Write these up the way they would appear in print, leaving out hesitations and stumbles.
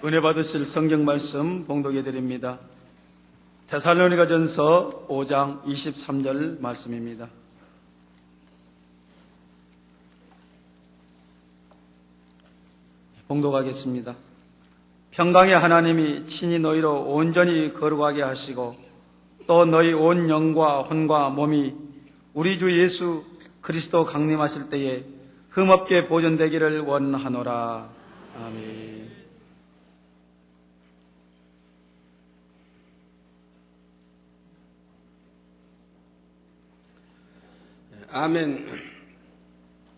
은혜 받으실 성경 말씀 봉독해 드립니다. 데살로니가전서 5장 23절 말씀입니다. 봉독하겠습니다. 평강의 하나님이 친히 너희로 온전히 거룩하게 하시고 또 너희 온 영과 혼과 몸이 우리 주 예수 그리스도 강림하실 때에 흠없게 보존되기를 원하노라. 아멘. 아멘.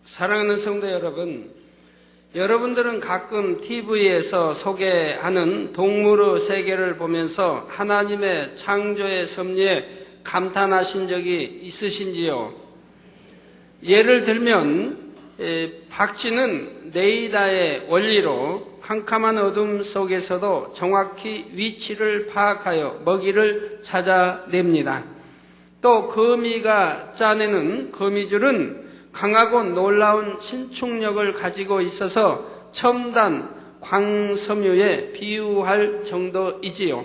사랑하는 성도 여러분, 여러분들은 가끔 TV에서 소개하는 동물의 세계를 보면서 하나님의 창조의 섭리에 감탄하신 적이 있으신지요? 예를 들면 박쥐는 네이다의 원리로 캄캄한 어둠 속에서도 정확히 위치를 파악하여 먹이를 찾아냅니다. 또 거미가 짜내는 거미줄은 강하고 놀라운 신축력을 가지고 있어서 첨단 광섬유에 비유할 정도이지요.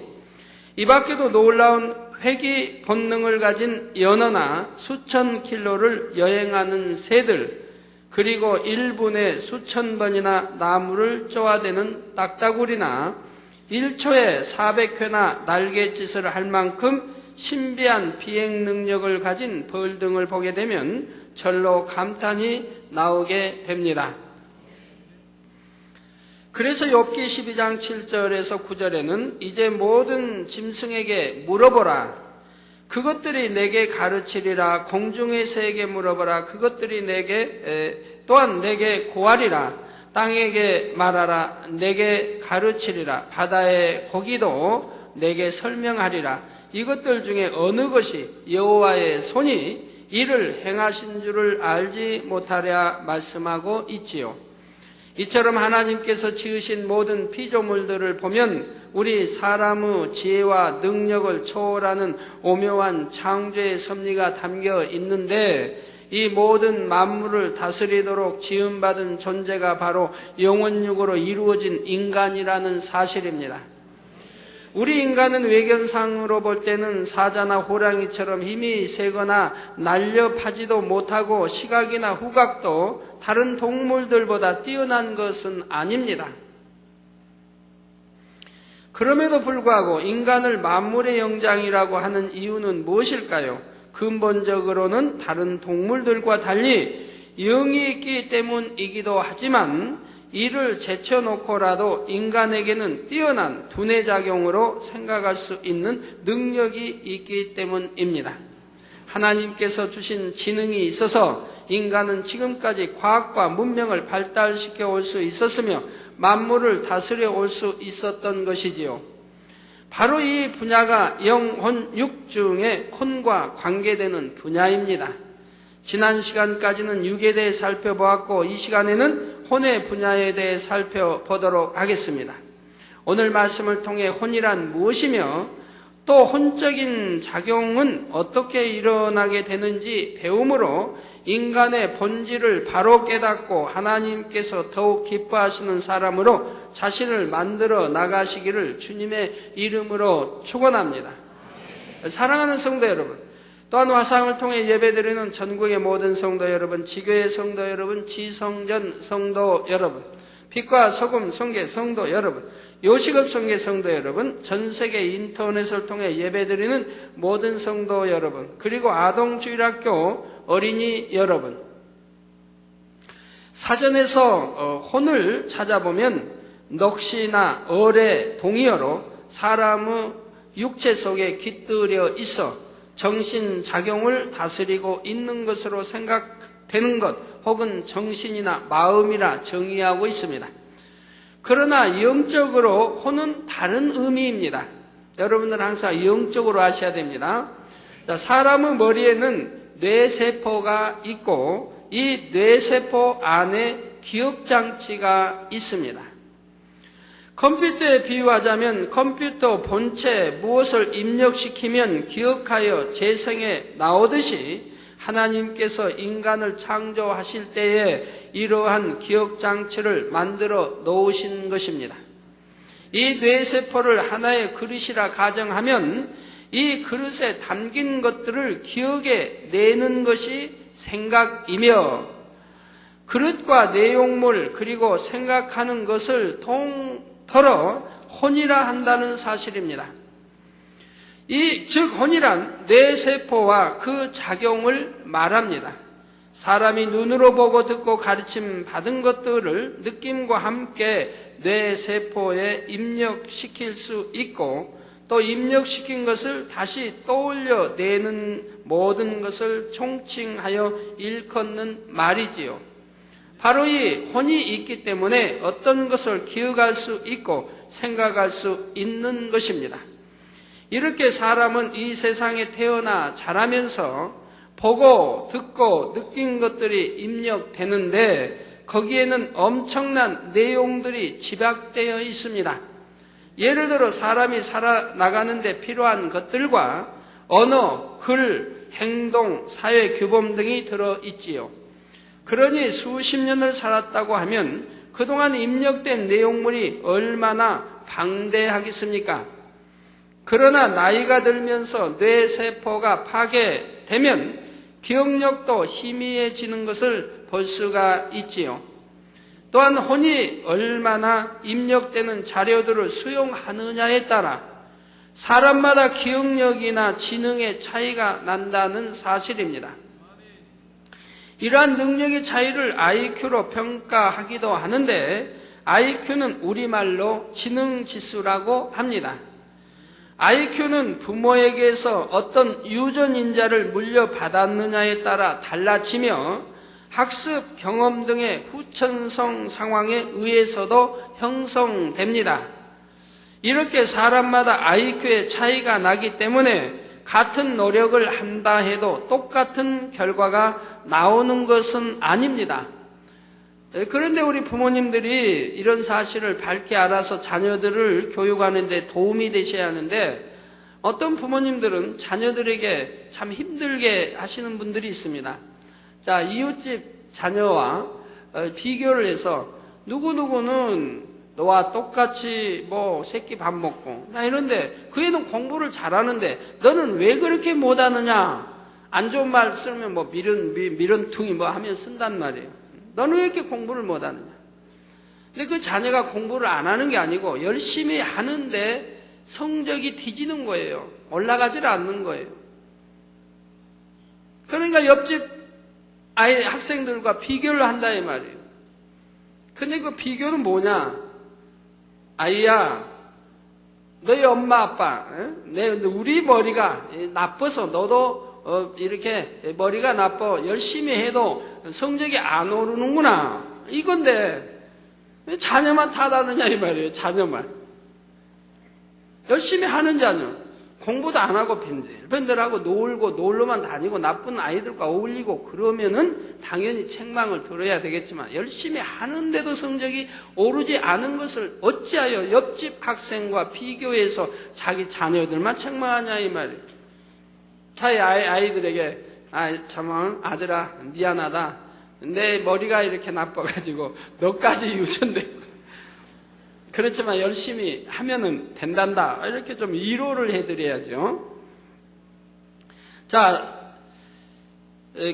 이 밖에도 놀라운 회귀 본능을 가진 연어나 수천 킬로를 여행하는 새들, 그리고 1분에 수천 번이나 나무를 쪼아대는 딱따구리나 1초에 400회나 날갯짓을 할 만큼 신비한 비행 능력을 가진 벌 등을 보게 되면 절로 감탄이 나오게 됩니다. 그래서 욥기 12장 7절에서 9절에는 이제 모든 짐승에게 물어보라. 그것들이 내게 가르치리라. 공중의 새에게 물어보라. 그것들이 또한 내게 고하리라. 땅에게 말하라. 내게 가르치리라. 바다의 고기도 내게 설명하리라. 이것들 중에 어느 것이 여호와의 손이 이를 행하신 줄을 알지 못하랴 말씀하고 있지요. 이처럼 하나님께서 지으신 모든 피조물들을 보면 우리 사람의 지혜와 능력을 초월하는 오묘한 창조의 섭리가 담겨 있는데, 이 모든 만물을 다스리도록 지음받은 존재가 바로 영혼육으로 이루어진 인간이라는 사실입니다. 우리 인간은 외견상으로 볼 때는 사자나 호랑이처럼 힘이 세거나 날렵하지도 못하고 시각이나 후각도 다른 동물들보다 뛰어난 것은 아닙니다. 그럼에도 불구하고 인간을 만물의 영장이라고 하는 이유는 무엇일까요? 근본적으로는 다른 동물들과 달리 영이 있기 때문이기도 하지만 이를 제쳐놓고라도 인간에게는 뛰어난 두뇌작용으로 생각할 수 있는 능력이 있기 때문입니다. 하나님께서 주신 지능이 있어서 인간은 지금까지 과학과 문명을 발달시켜 올 수 있었으며 만물을 다스려 올 수 있었던 것이지요. 바로 이 분야가 영혼육 중에 혼과 관계되는 분야입니다. 지난 시간까지는 육에 대해 살펴보았고, 이 시간에는 혼의 분야에 대해 살펴보도록 하겠습니다. 오늘 말씀을 통해 혼이란 무엇이며 또 혼적인 작용은 어떻게 일어나게 되는지 배움으로 인간의 본질을 바로 깨닫고 하나님께서 더욱 기뻐하시는 사람으로 자신을 만들어 나가시기를 주님의 이름으로 축원합니다. 사랑하는 성도 여러분, 또한 화상을 통해 예배드리는 전국의 모든 성도 여러분, 지교회 성도 여러분, 지성전 성도 여러분, 빛과 소금 성계 성도 여러분, 요식업 성계 성도 여러분, 전 세계 인터넷을 통해 예배드리는 모든 성도 여러분, 그리고 아동주일학교 어린이 여러분, 사전에서 혼을 찾아보면 넋이나 어의 동의어로 사람의 육체 속에 깃들여 있어 정신작용을 다스리고 있는 것으로 생각되는 것, 혹은 정신이나 마음이라 정의하고 있습니다. 그러나 영적으로 혼은 다른 의미입니다. 여러분들 항상 영적으로 아셔야 됩니다. 사람의 머리에는 뇌세포가 있고 이 뇌세포 안에 기억장치가 있습니다. 컴퓨터에 비유하자면 컴퓨터 본체에 무엇을 입력시키면 기억하여 재생해 나오듯이 하나님께서 인간을 창조하실 때에 이러한 기억장치를 만들어 놓으신 것입니다. 이 뇌세포를 하나의 그릇이라 가정하면 이 그릇에 담긴 것들을 기억에 내는 것이 생각이며, 그릇과 내용물 그리고 생각하는 것을 통틀어 혼이라 한다는 사실입니다. 즉 혼이란 뇌세포와 그 작용을 말합니다. 사람이 눈으로 보고 듣고 가르침 받은 것들을 느낌과 함께 뇌세포에 입력시킬 수 있고, 또 입력시킨 것을 다시 떠올려내는 모든 것을 총칭하여 일컫는 말이지요. 바로 이 혼이 있기 때문에 어떤 것을 기억할 수 있고 생각할 수 있는 것입니다. 이렇게 사람은 이 세상에 태어나 자라면서 보고 듣고 느낀 것들이 입력되는데, 거기에는 엄청난 내용들이 집약되어 있습니다. 예를 들어 사람이 살아나가는 데 필요한 것들과 언어, 글, 행동, 사회 규범 등이 들어있지요. 그러니 수십 년을 살았다고 하면 그동안 입력된 내용물이 얼마나 방대하겠습니까? 그러나 나이가 들면서 뇌세포가 파괴되면 기억력도 희미해지는 것을 볼 수가 있지요. 또한 혼이 얼마나 입력되는 자료들을 수용하느냐에 따라 사람마다 기억력이나 지능의 차이가 난다는 사실입니다. 이러한 능력의 차이를 IQ로 평가하기도 하는데, IQ는 우리말로 지능지수라고 합니다. IQ는 부모에게서 어떤 유전인자를 물려받았느냐에 따라 달라지며 학습, 경험 등의 후천성 상황에 의해서도 형성됩니다. 이렇게 사람마다 IQ의 차이가 나기 때문에 같은 노력을 한다 해도 똑같은 결과가 나오는 것은 아닙니다. 그런데 우리 부모님들이 이런 사실을 밝게 알아서 자녀들을 교육하는 데 도움이 되셔야 하는데, 어떤 부모님들은 자녀들에게 참 힘들게 하시는 분들이 있습니다. 자, 이웃집 자녀와 비교를 해서 누구누구는 너와 똑같이 새끼 밥 먹고 이런데 그 애는 공부를 잘하는데 너는 왜 그렇게 못하느냐, 안 좋은 말 쓰면 미련퉁이 하면 쓴단 말이에요. 너는 왜 이렇게 공부를 못하느냐. 근데 그 자녀가 공부를 안 하는 게 아니고 열심히 하는데 성적이 뒤지는 거예요. 올라가질 않는 거예요. 그러니까 옆집 학생들과 비교를 한다 이 말이에요. 근데 그 비교는 뭐냐? 아이야, 너희 엄마 아빠, 우리 머리가 나빠서 너도 이렇게 머리가 나빠 열심히 해도 성적이 안 오르는구나, 이건데 왜 자녀만 탓하느냐 이 말이에요. 자녀만. 열심히 하는 자녀, 공부도 안 하고 밴들하고 놀고 놀러만 다니고 나쁜 아이들과 어울리고 그러면은 당연히 책망을 들어야 되겠지만, 열심히 하는데도 성적이 오르지 않은 것을 어찌하여 옆집 학생과 비교해서 자기 자녀들만 책망하냐 이 말이에요. 자기 아이들에게 참 아들아 미안하다, 내 머리가 이렇게 나빠가지고 너까지 유전되고 그렇지만 열심히 하면은 된단다, 이렇게 좀 위로를 해드려야죠. 자,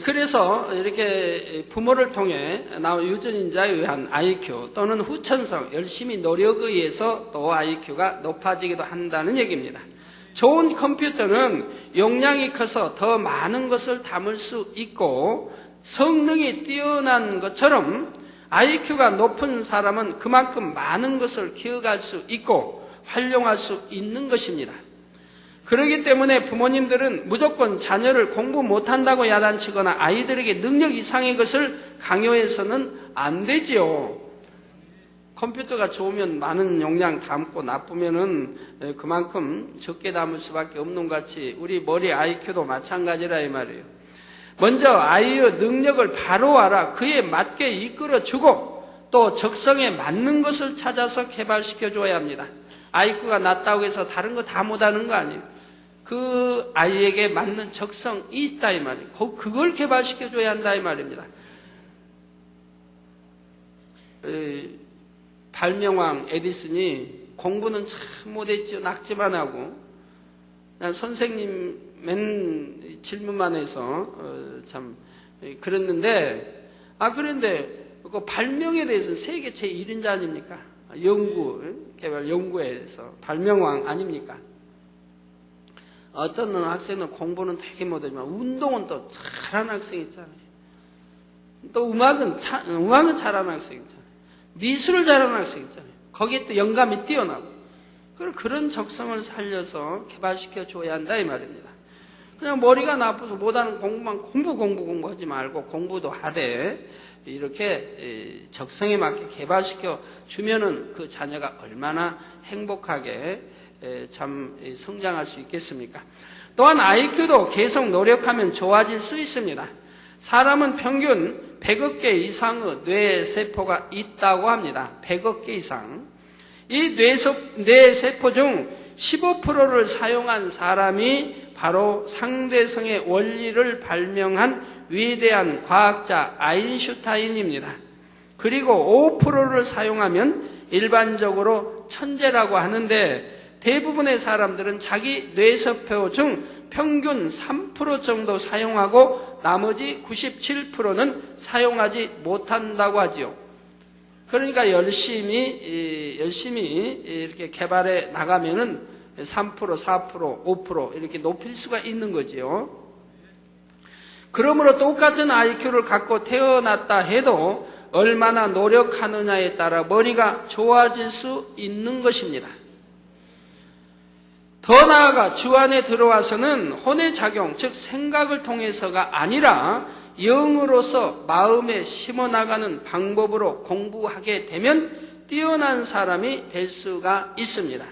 그래서 이렇게 부모를 통해 나온 유전인자에 의한 IQ 또는 후천성, 열심히 노력에 의해서 또 IQ가 높아지기도 한다는 얘기입니다. 좋은 컴퓨터는 용량이 커서 더 많은 것을 담을 수 있고 성능이 뛰어난 것처럼 IQ가 높은 사람은 그만큼 많은 것을 기억할 수 있고 활용할 수 있는 것입니다. 그렇기 때문에 부모님들은 무조건 자녀를 공부 못한다고 야단치거나 아이들에게 능력 이상의 것을 강요해서는 안 되지요. 컴퓨터가 좋으면 많은 용량 담고 나쁘면은 그만큼 적게 담을 수밖에 없는 것 같이 우리 머리 IQ도 마찬가지라 이 말이에요. 먼저 아이의 능력을 바로 알아 그에 맞게 이끌어주고 또 적성에 맞는 것을 찾아서 개발시켜줘야 합니다. IQ가 낮다고 해서 다른 거 다 못하는 거 아니에요. 그 아이에게 맞는 적성이 있다 이 말이에요. 그걸 개발시켜줘야 한다 이 말입니다. 발명왕 에디슨이 공부는 참 못했지요. 낙지만 하고. 난 선생님 맨 질문만 해서 참 그랬는데, 그런데 그 발명에 대해서는 세계 제1인자 아닙니까? 개발 연구에서 발명왕 아닙니까? 어떤 학생은 공부는 되게 못하지만 운동은 또 잘하는 학생 있잖아요. 또 음악은 잘하는 학생 있잖아요. 미술을 잘하는 학생 있잖아요. 거기에 또 영감이 뛰어나고. 그런 적성을 살려서 개발시켜 줘야 한다 이 말입니다. 그냥 머리가 나빠서 못하는 공부만 공부하지 말고 공부도 하되 이렇게 적성에 맞게 개발시켜 주면은 그 자녀가 얼마나 행복하게 참 성장할 수 있겠습니까? 또한 IQ도 계속 노력하면 좋아질 수 있습니다. 사람은 평균 100억 개 이상의 뇌세포가 있다고 합니다. 100억 개 이상. 이 뇌세포 중 15%를 사용한 사람이 바로 상대성의 원리를 발명한 위대한 과학자 아인슈타인입니다. 그리고 5%를 사용하면 일반적으로 천재라고 하는데 대부분의 사람들은 자기 뇌세포 중 평균 3% 정도 사용하고 나머지 97%는 사용하지 못한다고 하지요. 그러니까 열심히 이렇게 개발해 나가면은 3%, 4%, 5% 이렇게 높일 수가 있는 거지요. 그러므로 똑같은 IQ를 갖고 태어났다 해도 얼마나 노력하느냐에 따라 머리가 좋아질 수 있는 것입니다. 더 나아가 주 안에 들어와서는 혼의 작용, 즉 생각을 통해서가 아니라 영으로서 마음에 심어나가는 방법으로 공부하게 되면 뛰어난 사람이 될 수가 있습니다.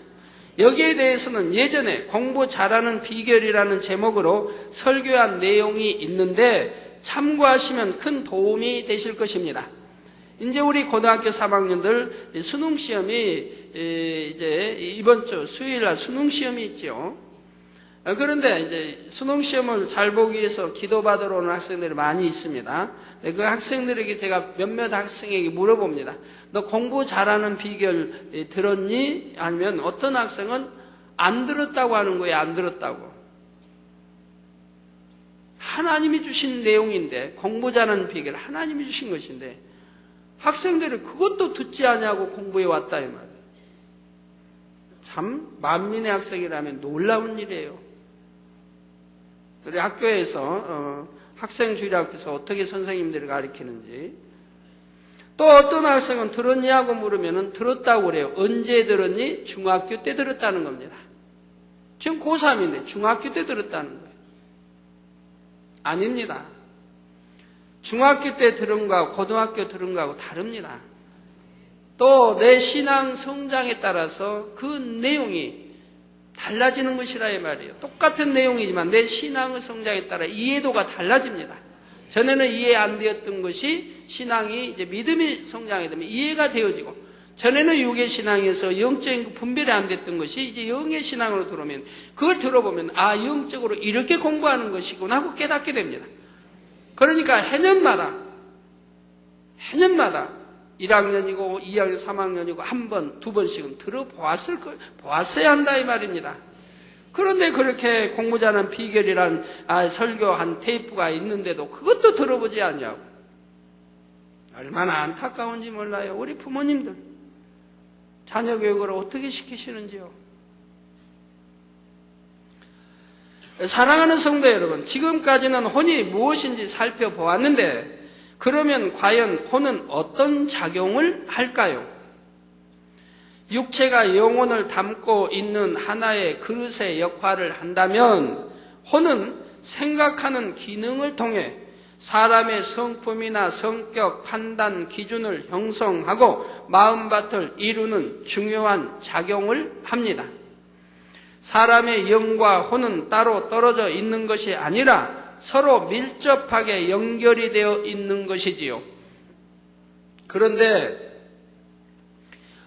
여기에 대해서는 예전에 공부 잘하는 비결이라는 제목으로 설교한 내용이 있는데 참고하시면 큰 도움이 되실 것입니다. 이제 우리 고등학교 3학년들 수능 시험이 이제 이번 주 수요일 날 수능 시험이 있죠. 그런데 이제 수능 시험을 잘 보기 위해서 기도받으러 오는 학생들이 많이 있습니다. 그 학생들에게 제가 몇몇 학생에게 물어봅니다. 너 공부 잘하는 비결 들었니? 아니면 어떤 학생은 안 들었다고 하는 거예요. 안 들었다고. 하나님이 주신 내용인데 공부 잘하는 비결 하나님이 주신 것인데 학생들이 그것도 듣지 않냐고 공부해 왔다 이 말이에요. 참 만민의 학생이라면 놀라운 일이에요. 우리 학교에서 학생 주일학교에서 어떻게 선생님들이 가르치는지. 또 어떤 학생은 들었냐고 물으면 들었다고 그래요. 언제 들었니? 중학교 때 들었다는 겁니다. 지금 고3인데 중학교 때 들었다는 거예요. 아닙니다. 중학교 때 들은 거하고 고등학교 들은 거하고 다릅니다. 또 내 신앙 성장에 따라서 그 내용이 달라지는 것이라 이 말이에요. 똑같은 내용이지만 내 신앙의 성장에 따라 이해도가 달라집니다. 전에는 이해 안 되었던 것이 신앙이 이제 믿음이 성장하게 되면 이해가 되어지고, 전에는 육의 신앙에서 영적인 분별이 안 됐던 것이 이제 영의 신앙으로 들어오면 그걸 들어보면 영적으로 이렇게 공부하는 것이구나 하고 깨닫게 됩니다. 그러니까 해년마다 1학년이고 2학년, 3학년이고 한 번, 두 번씩은 보았어야 한다 이 말입니다. 그런데 그렇게 공부 잘하는 비결이란 설교한 테이프가 있는데도 그것도 들어보지 않냐고. 얼마나 안타까운지 몰라요. 우리 부모님들 자녀 교육을 어떻게 시키시는지요. 사랑하는 성도 여러분, 지금까지는 혼이 무엇인지 살펴보았는데 그러면 과연 혼은 어떤 작용을 할까요? 육체가 영혼을 담고 있는 하나의 그릇의 역할을 한다면 혼은 생각하는 기능을 통해 사람의 성품이나 성격, 판단, 기준을 형성하고 마음밭을 이루는 중요한 작용을 합니다. 사람의 영과 혼은 따로 떨어져 있는 것이 아니라 서로 밀접하게 연결이 되어 있는 것이지요. 그런데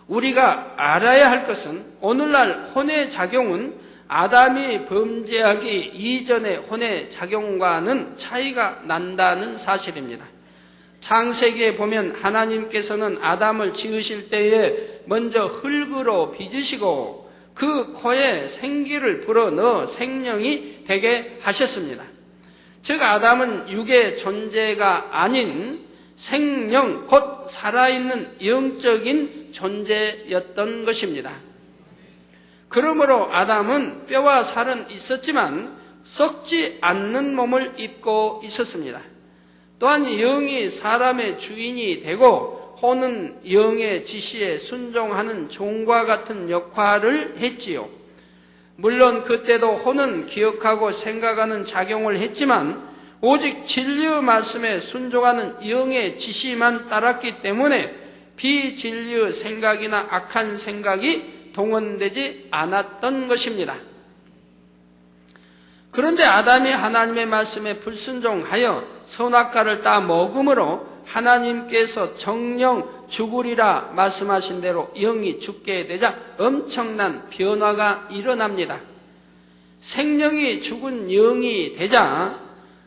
우리가 알아야 할 것은 오늘날 혼의 작용은 아담이 범죄하기 이전의 혼의 작용과는 차이가 난다는 사실입니다. 창세기에 보면 하나님께서는 아담을 지으실 때에 먼저 흙으로 빚으시고 그 코에 생기를 불어넣어 생명이 되게 하셨습니다. 즉 아담은 육의 존재가 아닌 생명, 곧 살아있는 영적인 존재였던 것입니다. 그러므로 아담은 뼈와 살은 있었지만 썩지 않는 몸을 입고 있었습니다. 또한 영이 사람의 주인이 되고 혼은 영의 지시에 순종하는 종과 같은 역할을 했지요. 물론 그때도 혼은 기억하고 생각하는 작용을 했지만 오직 진리의 말씀에 순종하는 영의 지시만 따랐기 때문에 비진리의 생각이나 악한 생각이 동원되지 않았던 것입니다. 그런데 아담이 하나님의 말씀에 불순종하여 선악과를 따 먹음으로 하나님께서 정령 죽으리라 말씀하신 대로 영이 죽게 되자 엄청난 변화가 일어납니다. 생명이 죽은 영이 되자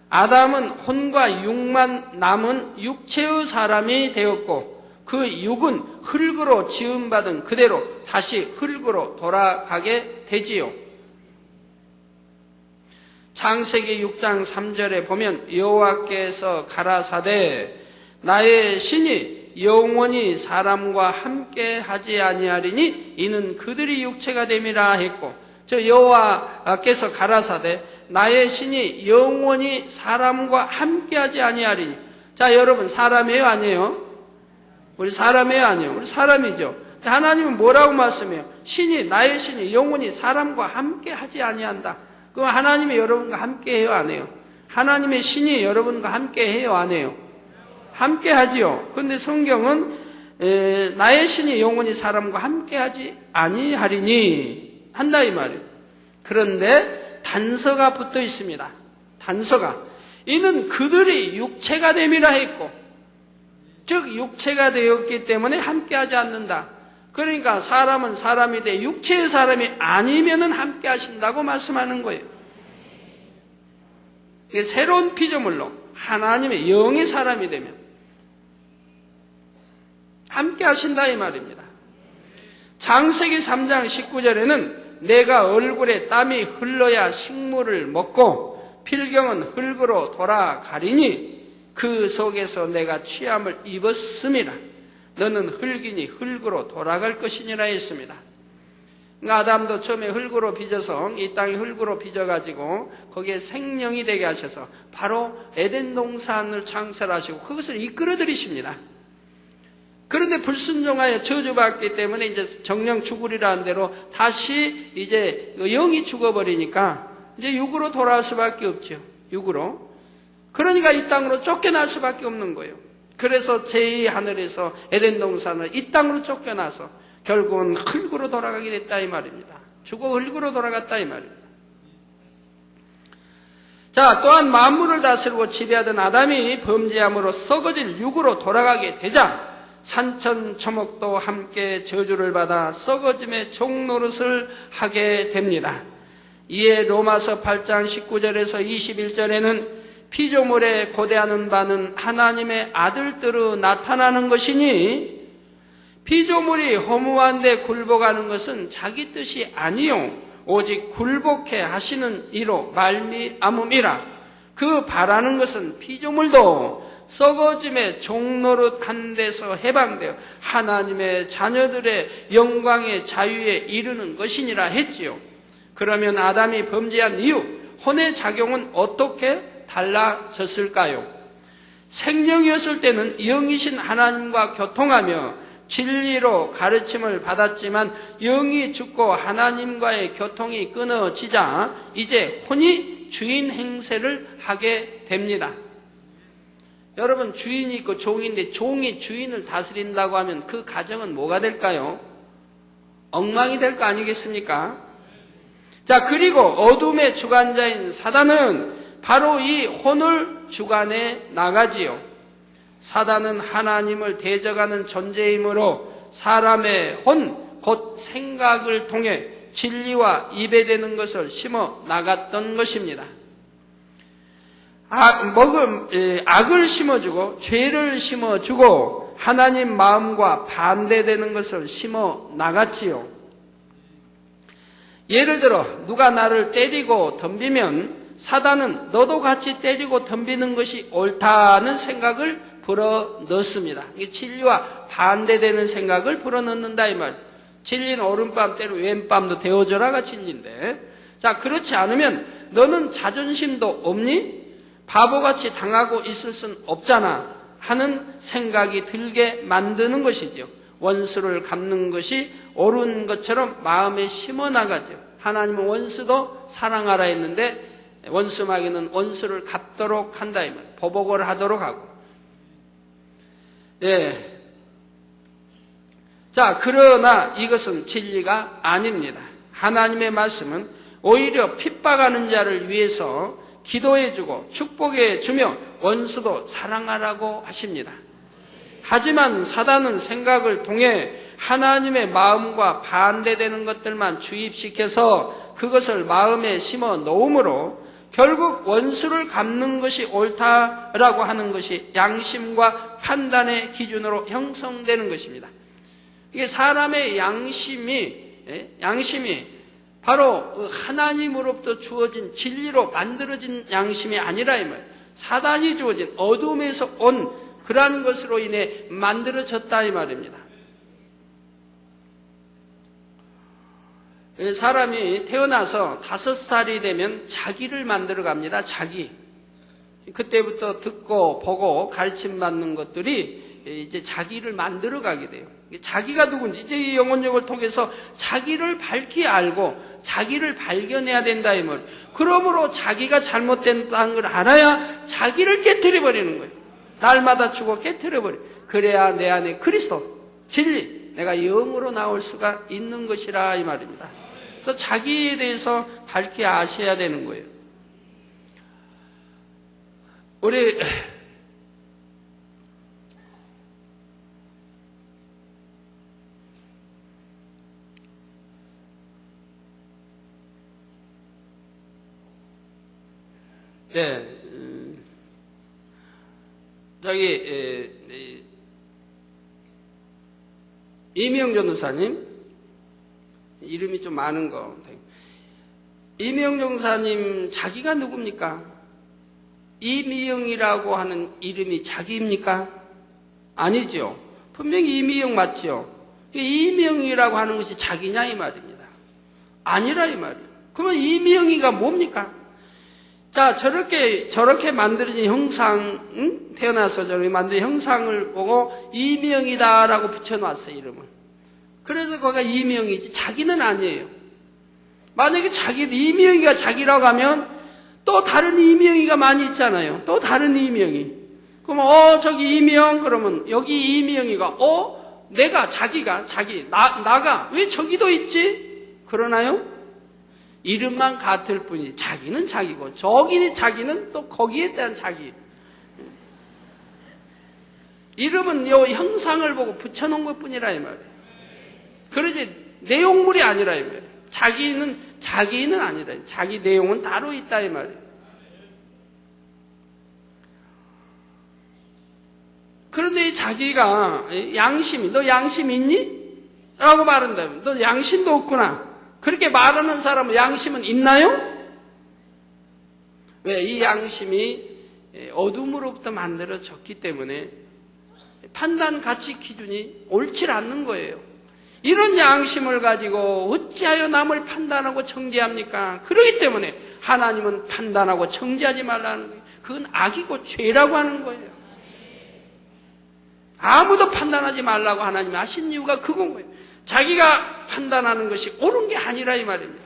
아담은 혼과 육만 남은 육체의 사람이 되었고 그 육은 흙으로 지음받은 그대로 다시 흙으로 돌아가게 되지요. 창세기 6장 3절에 보면 여호와께서 가라사대 나의 신이 영원히 사람과 함께 하지 아니하리니 이는 그들이 육체가 됨이라 했고 저 여호와께서 가라사대 나의 신이 영원히 사람과 함께 하지 아니하리니 자 여러분 사람이에요 아니에요? 우리 사람이에요 아니에요? 우리 사람이죠. 하나님은 뭐라고 말씀해요? 나의 신이 영원히 사람과 함께 하지 아니한다. 그럼 하나님이 여러분과 함께 해요 안 해요? 하나님의 신이 여러분과 함께 해요 안 해요? 함께 하지요. 그런데 성경은 나의 신이 영원히 사람과 함께 하지 아니하리니 한다 이 말이에요. 그런데 단서가 붙어 있습니다. 단서가 이는 그들이 육체가 됨이라 했고 즉 육체가 되었기 때문에 함께 하지 않는다. 그러니까 사람은 사람이 돼 육체의 사람이 아니면은 함께 하신다고 말씀하는 거예요. 이게 새로운 피조물로 하나님의 영의 사람이 되면 함께 하신다 이 말입니다. 창세기 3장 19절에는 내가 얼굴에 땀이 흘러야 식물을 먹고 필경은 흙으로 돌아가리니 그 속에서 내가 취함을 입었음이라. 너는 흙이니 흙으로 돌아갈 것이니라 했습니다. 그러니까 아담도 처음에 흙으로 빚어서 이 땅이 흙으로 빚어가지고 거기에 생명이 되게 하셔서 바로 에덴 동산을 창설하시고 그것을 이끌어들이십니다. 그런데 불순종하여 저주받기 때문에 이제 정령 죽으리라는 대로 다시 이제 영이 죽어버리니까 이제 육으로 돌아올 수밖에 없죠. 육으로. 그러니까 이 땅으로 쫓겨날 수밖에 없는 거예요. 그래서 제2하늘에서 에덴 동산을 이 땅으로 쫓겨나서 결국은 흙으로 돌아가게 됐다 이 말입니다. 죽어 흙으로 돌아갔다 이 말입니다. 자, 또한 만물을 다스리고 지배하던 아담이 범죄함으로 썩어질 육으로 돌아가게 되자 산천초목도 함께 저주를 받아 썩어짐의 종노릇을 하게 됩니다. 이에 로마서 8장 19절에서 21절에는 피조물에 고대하는 바는 하나님의 아들들로 나타나는 것이니 피조물이 허무한 데 굴복하는 것은 자기 뜻이 아니요 오직 굴복해 하시는 이로 말미암음이라. 그 바라는 것은 피조물도 썩어짐의 종노릇한 데서 해방되어 하나님의 자녀들의 영광의 자유에 이르는 것이니라 했지요. 그러면 아담이 범죄한 이후 혼의 작용은 어떻게 달라졌을까요? 생명이었을 때는 영이신 하나님과 교통하며 진리로 가르침을 받았지만 영이 죽고 하나님과의 교통이 끊어지자 이제 혼이 주인 행세를 하게 됩니다. 여러분 주인이 있고 종인데 종이 주인을 다스린다고 하면 그 가정은 뭐가 될까요? 엉망이 될 거 아니겠습니까? 자, 그리고 어둠의 주관자인 사단은 바로 이 혼을 주관해 나가지요. 사단은 하나님을 대적하는 존재이므로 사람의 혼, 곧 생각을 통해 진리와 이배되는 것을 심어 나갔던 것입니다. 악을 심어주고 죄를 심어주고 하나님 마음과 반대되는 것을 심어 나갔지요. 예를 들어 누가 나를 때리고 덤비면 사단은 너도 같이 때리고 덤비는 것이 옳다는 생각을 불어넣습니다. 이게 진리와 반대되는 생각을 불어넣는다 이 말. 진리는 오른밤 때로 왼밤도 되어져라가 진리인데, 자, 그렇지 않으면 너는 자존심도 없니? 바보같이 당하고 있을 순 없잖아 하는 생각이 들게 만드는 것이죠. 원수를 갚는 것이 옳은 것처럼 마음에 심어나가죠. 하나님은 원수도 사랑하라 했는데 원수 마귀는 원수를 갚도록 한다 이 말. 보복을 하도록 하고. 예. 자, 그러나 이것은 진리가 아닙니다. 하나님의 말씀은 오히려 핍박하는 자를 위해서 기도해주고 축복해주며 원수도 사랑하라고 하십니다. 하지만 사단은 생각을 통해 하나님의 마음과 반대되는 것들만 주입시켜서 그것을 마음에 심어 놓으므로 결국 원수를 갚는 것이 옳다라고 하는 것이 양심과 판단의 기준으로 형성되는 것입니다. 이게 사람의 양심이 바로 하나님으로부터 주어진 진리로 만들어진 양심이 아니라 이 말. 사단이 주어진 어둠에서 온 그러한 것으로 인해 만들어졌다 이 말입니다. 사람이 태어나서 5살이 되면 자기를 만들어 갑니다. 자기. 그때부터 듣고 보고 가르침 받는 것들이 이제 자기를 만들어 가게 돼요. 자기가 누군지 이제 이 영혼력을 통해서 자기를 밝히 알고 자기를 발견해야 된다 이 말. 그러므로 자기가 잘못된다는 걸 알아야 자기를 깨트려 버리는 거예요. 날마다 죽어 깨트려 버려. 그래야 내 안에 그리스도 진리 내가 영으로 나올 수가 있는 것이라 이 말입니다. 그래서 자기에 대해서 밝히 아셔야 되는 거예요. 우리 이미영 전도사님, 이름이 좀 많은 거. 이미영 전도사님 자기가 누굽니까? 이미영이라고 하는 이름이 자기입니까? 아니죠. 분명히 이미영 맞죠. 이미영이라고 하는 것이 자기냐 이 말입니다. 아니라 이 말이에요. 그러면 이미영이가 뭡니까? 자, 저렇게 만들어진 형상, 태어나서 저렇게 만든 형상을 보고 이명이다라고 붙여놨어요, 이름을. 그래서 거기가 이명이지, 자기는 아니에요. 만약에 이명이가 자기라고 하면 또 다른 이명이가 많이 있잖아요. 또 다른 이명이. 그러면, 저기 이명, 그러면 여기 이명이가, 내가, 자기가, 나가, 왜 저기도 있지? 그러나요? 이름만 같을 뿐이지 자기는 자기고 자기는 또 거기에 대한 자기. 이름은 요 형상을 보고 붙여놓은 것뿐이라 이 말이에요. 그러지 내용물이 아니라 이 말이에요. 자기는 아니라 자기 내용은 따로 있다 이 말이에요. 그런데 이 자기가 양심이 너 양심 있니? 라고 말한다면 너 양심도 없구나. 그렇게 말하는 사람은 양심은 있나요? 왜? 이 양심이 어둠으로부터 만들어졌기 때문에 판단 가치 기준이 옳지 않는 거예요. 이런 양심을 가지고 어찌하여 남을 판단하고 정죄합니까? 그렇기 때문에 하나님은 판단하고 정죄하지 말라는 거예요. 그건 악이고 죄라고 하는 거예요. 아무도 판단하지 말라고 하나님이 하신 이유가 그건 거예요. 자기가 판단하는 것이 옳은 게 아니라 이 말입니다.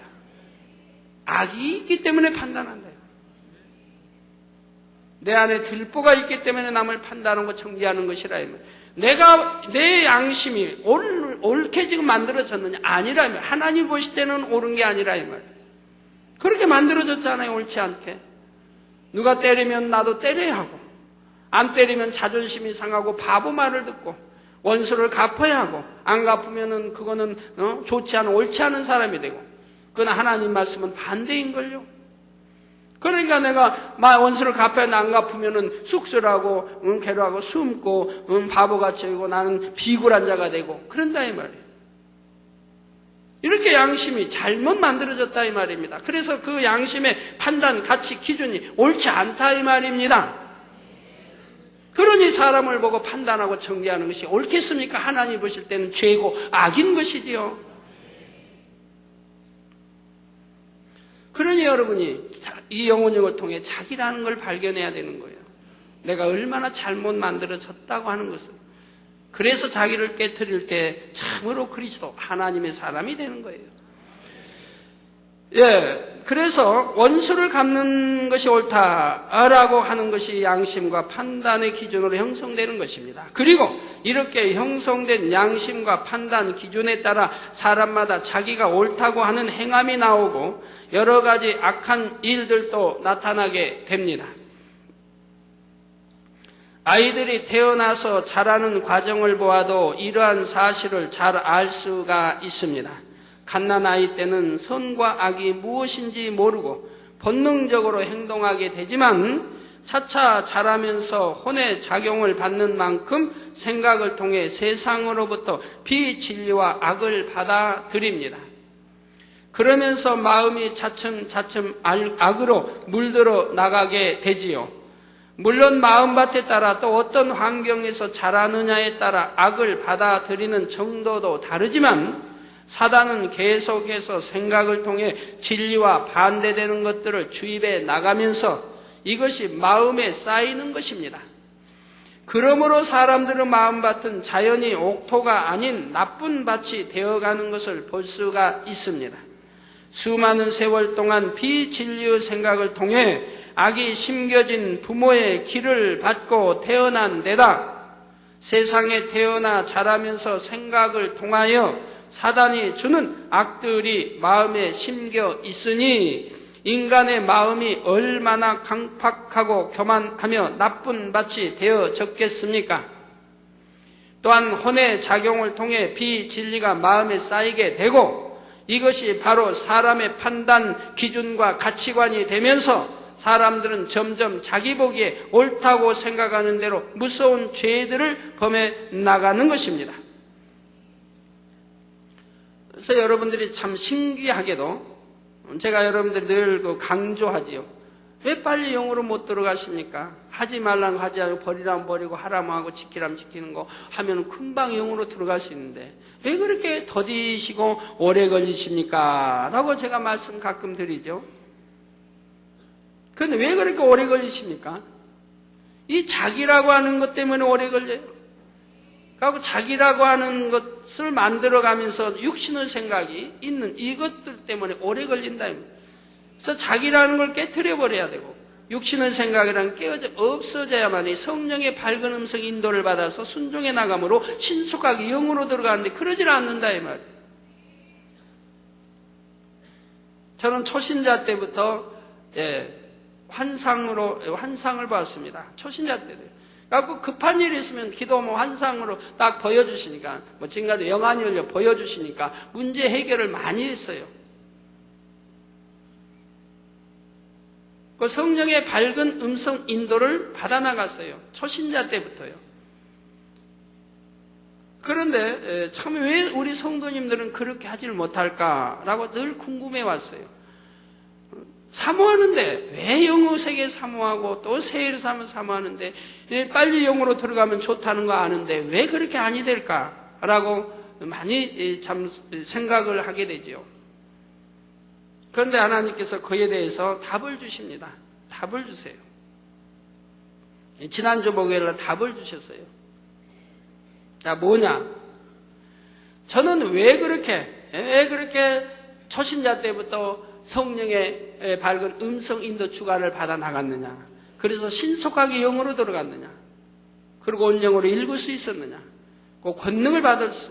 악이 있기 때문에 판단한다. 내 안에 들보가 있기 때문에 남을 판단하고 정죄하는 것이라 이 말이에요. 내 양심이 옳게 지금 만들어졌느냐? 아니라 이 말이에요. 하나님 보실 때는 옳은 게 아니라 이 말이에요. 그렇게 만들어졌잖아요. 옳지 않게. 누가 때리면 나도 때려야 하고 안 때리면 자존심이 상하고 바보 말을 듣고 원수를 갚아야 하고 안 갚으면은 그거는 좋지 않은 옳지 않은 사람이 되고 그건 하나님 말씀은 반대인걸요. 그러니까 내가 원수를 갚아야 안 갚으면은 쑥스러워하고 괴로워하고 숨고 바보같이 되고 나는 비굴한 자가 되고 그런다 이 말이에요. 이렇게 양심이 잘못 만들어졌다 이 말입니다. 그래서 그 양심의 판단, 가치, 기준이 옳지 않다 이 말입니다. 그러니 사람을 보고 판단하고 정죄하는 것이 옳겠습니까? 하나님 보실 때는 죄고 악인 것이지요. 그러니 여러분이 이 영혼력을 통해 자기라는 걸 발견해야 되는 거예요. 내가 얼마나 잘못 만들어졌다고 하는 것을. 그래서 자기를 깨트릴 때 참으로 그리스도 하나님의 사람이 되는 거예요. 예, 그래서 원수를 갚는 것이 옳다라고 하는 것이 양심과 판단의 기준으로 형성되는 것입니다. 그리고 이렇게 형성된 양심과 판단 기준에 따라 사람마다 자기가 옳다고 하는 행함이 나오고 여러 가지 악한 일들도 나타나게 됩니다. 아이들이 태어나서 자라는 과정을 보아도 이러한 사실을 잘 알 수가 있습니다. 갓난아이 때는 선과 악이 무엇인지 모르고 본능적으로 행동하게 되지만 차차 자라면서 혼의 작용을 받는 만큼 생각을 통해 세상으로부터 비진리와 악을 받아들입니다. 그러면서 마음이 차츰차츰 악으로 물들어 나가게 되지요. 물론 마음밭에 따라 또 어떤 환경에서 자라느냐에 따라 악을 받아들이는 정도도 다르지만 사단은 계속해서 생각을 통해 진리와 반대되는 것들을 주입해 나가면서 이것이 마음에 쌓이는 것입니다. 그러므로 사람들의 마음밭은 자연히 옥토가 아닌 나쁜 밭이 되어가는 것을 볼 수가 있습니다. 수많은 세월 동안 비진리의 생각을 통해 악이 심겨진 부모의 기를 받고 태어난 데다 세상에 태어나 자라면서 생각을 통하여 사단이 주는 악들이 마음에 심겨 있으니 인간의 마음이 얼마나 강팍하고 교만하며 나쁜 밭이 되어졌겠습니까? 또한 혼의 작용을 통해 비진리가 마음에 쌓이게 되고 이것이 바로 사람의 판단 기준과 가치관이 되면서 사람들은 점점 자기 보기에 옳다고 생각하는 대로 무서운 죄들을 범해 나가는 것입니다. 그래서 여러분들이 참 신기하게도 제가 여러분들 늘 강조하지요. 왜 빨리 영으로 못 들어가십니까? 하지 말라면 하지 않고 버리라면 버리고 하라면 하고 지키라면 지키는 거 하면 금방 영으로 들어갈 수 있는데 왜 그렇게 더디시고 오래 걸리십니까? 라고 제가 말씀 가끔 드리죠. 그런데 왜 그렇게 오래 걸리십니까? 이 자기라고 하는 것 때문에 오래 걸려요. 그리고 자기라고 하는 것을 만들어가면서 육신의 생각이 있는 이것들 때문에 오래 걸린다. 그래서 자기라는 걸 깨트려버려야 되고 육신의 생각이란 깨어져 없어져야만이 성령의 밝은 음성 인도를 받아서 순종해 나감으로 신속하게 영으로 들어가는데 그러질 않는다 이 말이에요. 저는 초신자 때부터 환상을 봤습니다. 초신자 때도. 그래서 급한 일이 있으면 기도 환상으로 딱 보여주시니까, 지금까지 영안이 열려 보여주시니까 문제 해결을 많이 했어요. 그 성령의 밝은 음성 인도를 받아나갔어요. 초신자 때부터요. 그런데 참 왜 우리 성도님들은 그렇게 하지를 못할까라고 늘 궁금해 왔어요. 사모하는데 왜 영어 세계 사모하고 또 세계를 사모하는데 빨리 영어로 들어가면 좋다는 거 아는데 왜 그렇게 아니 될까라고 많이 참 생각을 하게 되죠. 그런데 하나님께서 그에 대해서 답을 주십니다. 답을 주세요. 지난주 목요일날 답을 주셨어요. 야, 뭐냐? 저는 왜 그렇게 초신자 때부터 성령의 밝은 음성 인도 주관을 받아 나갔느냐? 그래서 신속하게 영으로 들어갔느냐? 그리고 온 영으로 읽을 수 있었느냐? 그 권능을 받아서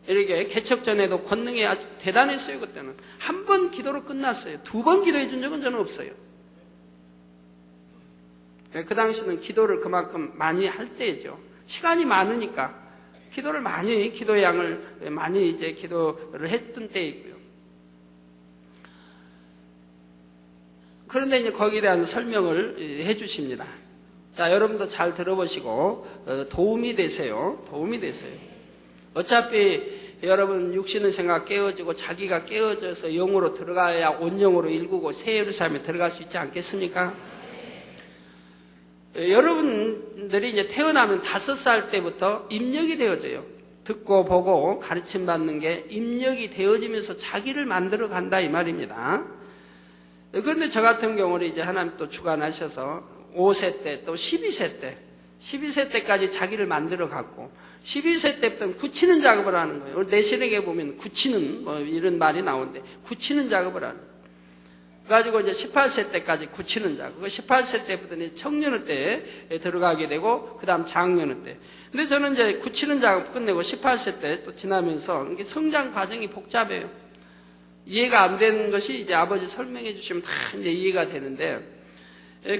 이렇게 개척 전에도 권능이 아주 대단했어요. 그때는 한 번 기도로 끝났어요. 2번 기도해 준 적은 저는 없어요. 그 당시는 기도를 그만큼 많이 할 때죠. 시간이 많으니까 기도를 많이, 기도의 양을 많이 기도를 했던 때이고요. 그런데 이제 거기에 대한 설명을 해 주십니다. 자, 여러분도 잘 들어보시고 도움이 되세요. 도움이 되세요. 어차피 여러분 육신의 생각 깨어지고 자기가 깨어져서 영으로 들어가야 온영으로 일구고 새 예루살렘에 들어갈 수 있지 않겠습니까? 여러분들이 이제 태어나면 5살 때부터 입력이 되어져요. 듣고 보고 가르침 받는 게 입력이 되어지면서 자기를 만들어 간다 이 말입니다. 그런데 저 같은 경우는 이제 하나님 또 주관하셔서 5세 때 또 12세 때까지 자기를 만들어 갔고 12세 때부터는 굳히는 작업을 하는 거예요. 내신에게 보면 굳히는 뭐 이런 말이 나오는데 굳히는 작업을 하는 거예요. 그래가지고 이제 18세 때까지 굳히는 작업. 18세 때부터는 청년의 때에 들어가게 되고 그 다음 장년의 때. 근데 저는 이제 굳히는 작업 끝내고 18세 때 또 지나면서 이게 성장 과정이 복잡해요. 이해가 안 되는 것이 이제 아버지 설명해 주시면 다 이제 이해가 되는데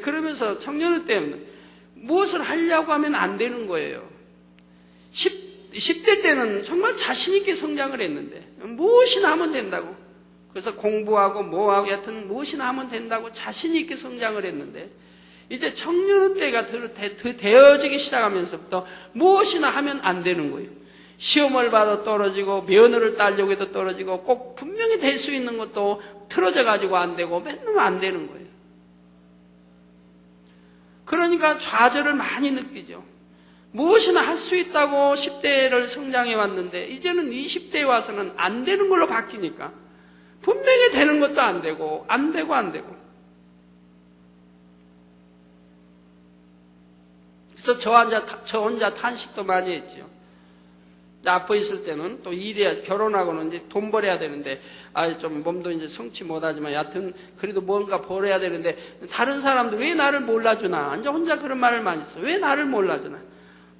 그러면서 청년의 때는 무엇을 하려고 하면 안 되는 거예요. 10대 때는 정말 자신있게 성장을 했는데 무엇이나 하면 된다고. 그래서 공부하고 뭐하고 여하튼 무엇이나 하면 된다고 자신있게 성장을 했는데 이제 청년의 때가 되어지기 시작하면서부터 무엇이나 하면 안 되는 거예요. 시험을 봐도 떨어지고 면허를 따려고 해도 떨어지고 꼭 분명히 될 수 있는 것도 틀어져 가지고 안 되고 맨날 안 되는 거예요. 그러니까 좌절을 많이 느끼죠. 무엇이나 할 수 있다고 10대를 성장해 왔는데 이제는 20대에 와서는 안 되는 걸로 바뀌니까 분명히 되는 것도 안 되고 안 되고 안 되고. 그래서 저 혼자 탄식도 많이 했죠. 아파 있을 때는 또 일해야, 결혼하고는 이제 돈 벌어야 되는데, 좀 몸도 이제 성치 못하지만, 여하튼, 그래도 뭔가 벌어야 되는데, 다른 사람들 왜 나를 몰라주나? 이제 혼자 그런 말을 많이 했어. 왜 나를 몰라주나?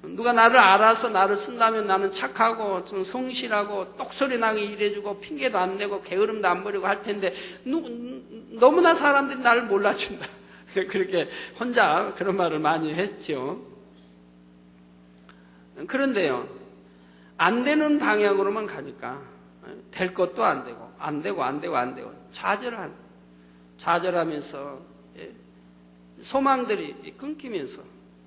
누가 나를 알아서 나를 쓴다면 나는 착하고, 좀 성실하고, 똑소리 나게 일해주고, 핑계도 안 내고, 게으름도 안 부리고 할 텐데, 너무나 사람들이 나를 몰라준다. 그렇게 혼자 그런 말을 많이 했죠. 그런데요. 안 되는 방향으로만 가니까 될 것도 안 되고 안 되고 좌절하면서 소망들이 끊기면서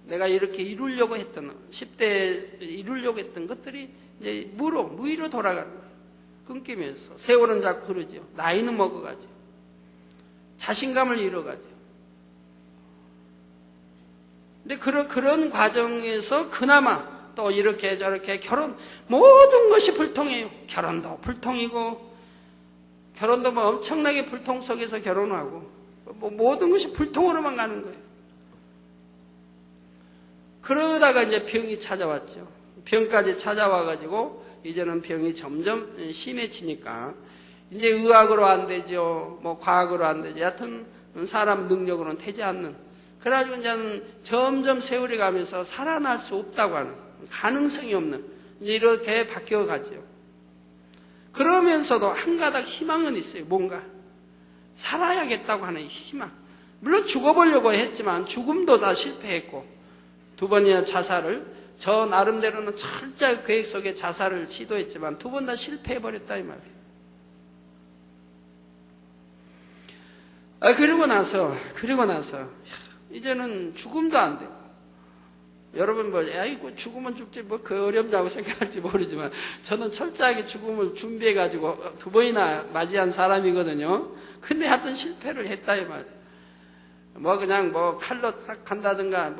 내가 이렇게 이루려고 했던 10대에 이루려고 했던 것들이 이제 무위로 돌아가는 거예요. 끊기면서 세월은 자꾸 흐르죠. 나이는 먹어가죠. 자신감을 잃어가죠. 근데 그런 과정에서 그나마 또 이렇게 저렇게 모든 것이 불통해요. 결혼도 불통이고, 결혼도 뭐 엄청나게 불통 속에서 결혼하고, 모든 것이 불통으로만 가는 거예요. 그러다가 이제 병이 찾아왔죠. 병까지 찾아와가지고, 이제는 병이 점점 심해지니까, 이제 의학으로 안 되죠. 뭐 과학으로 안 되죠. 여하튼 사람 능력으로는 되지 않는. 그래가지고 이제는 점점 세월이 가면서 살아날 수 없다고 하는. 가능성이 없는 이제 이렇게 바뀌어가죠. 그러면서도 한 가닥 희망은 있어요. 뭔가 살아야겠다고 하는 희망. 물론 죽어보려고 했지만 죽음도 다 실패했고 2번이나 자살을 저 나름대로는 철저히 계획 속에 자살을 시도했지만 2번 다 실패해버렸다 이 말이에요. 그리고 나서 이제는 죽음도 안 되고 여러분 이거 죽으면 죽지 그 어렵다고 생각할지 모르지만 저는 철저하게 죽음을 준비해가지고 2번이나 맞이한 사람이거든요. 근데 하여튼 실패를 했다 이 말. 그냥 칼로 싹 간다든가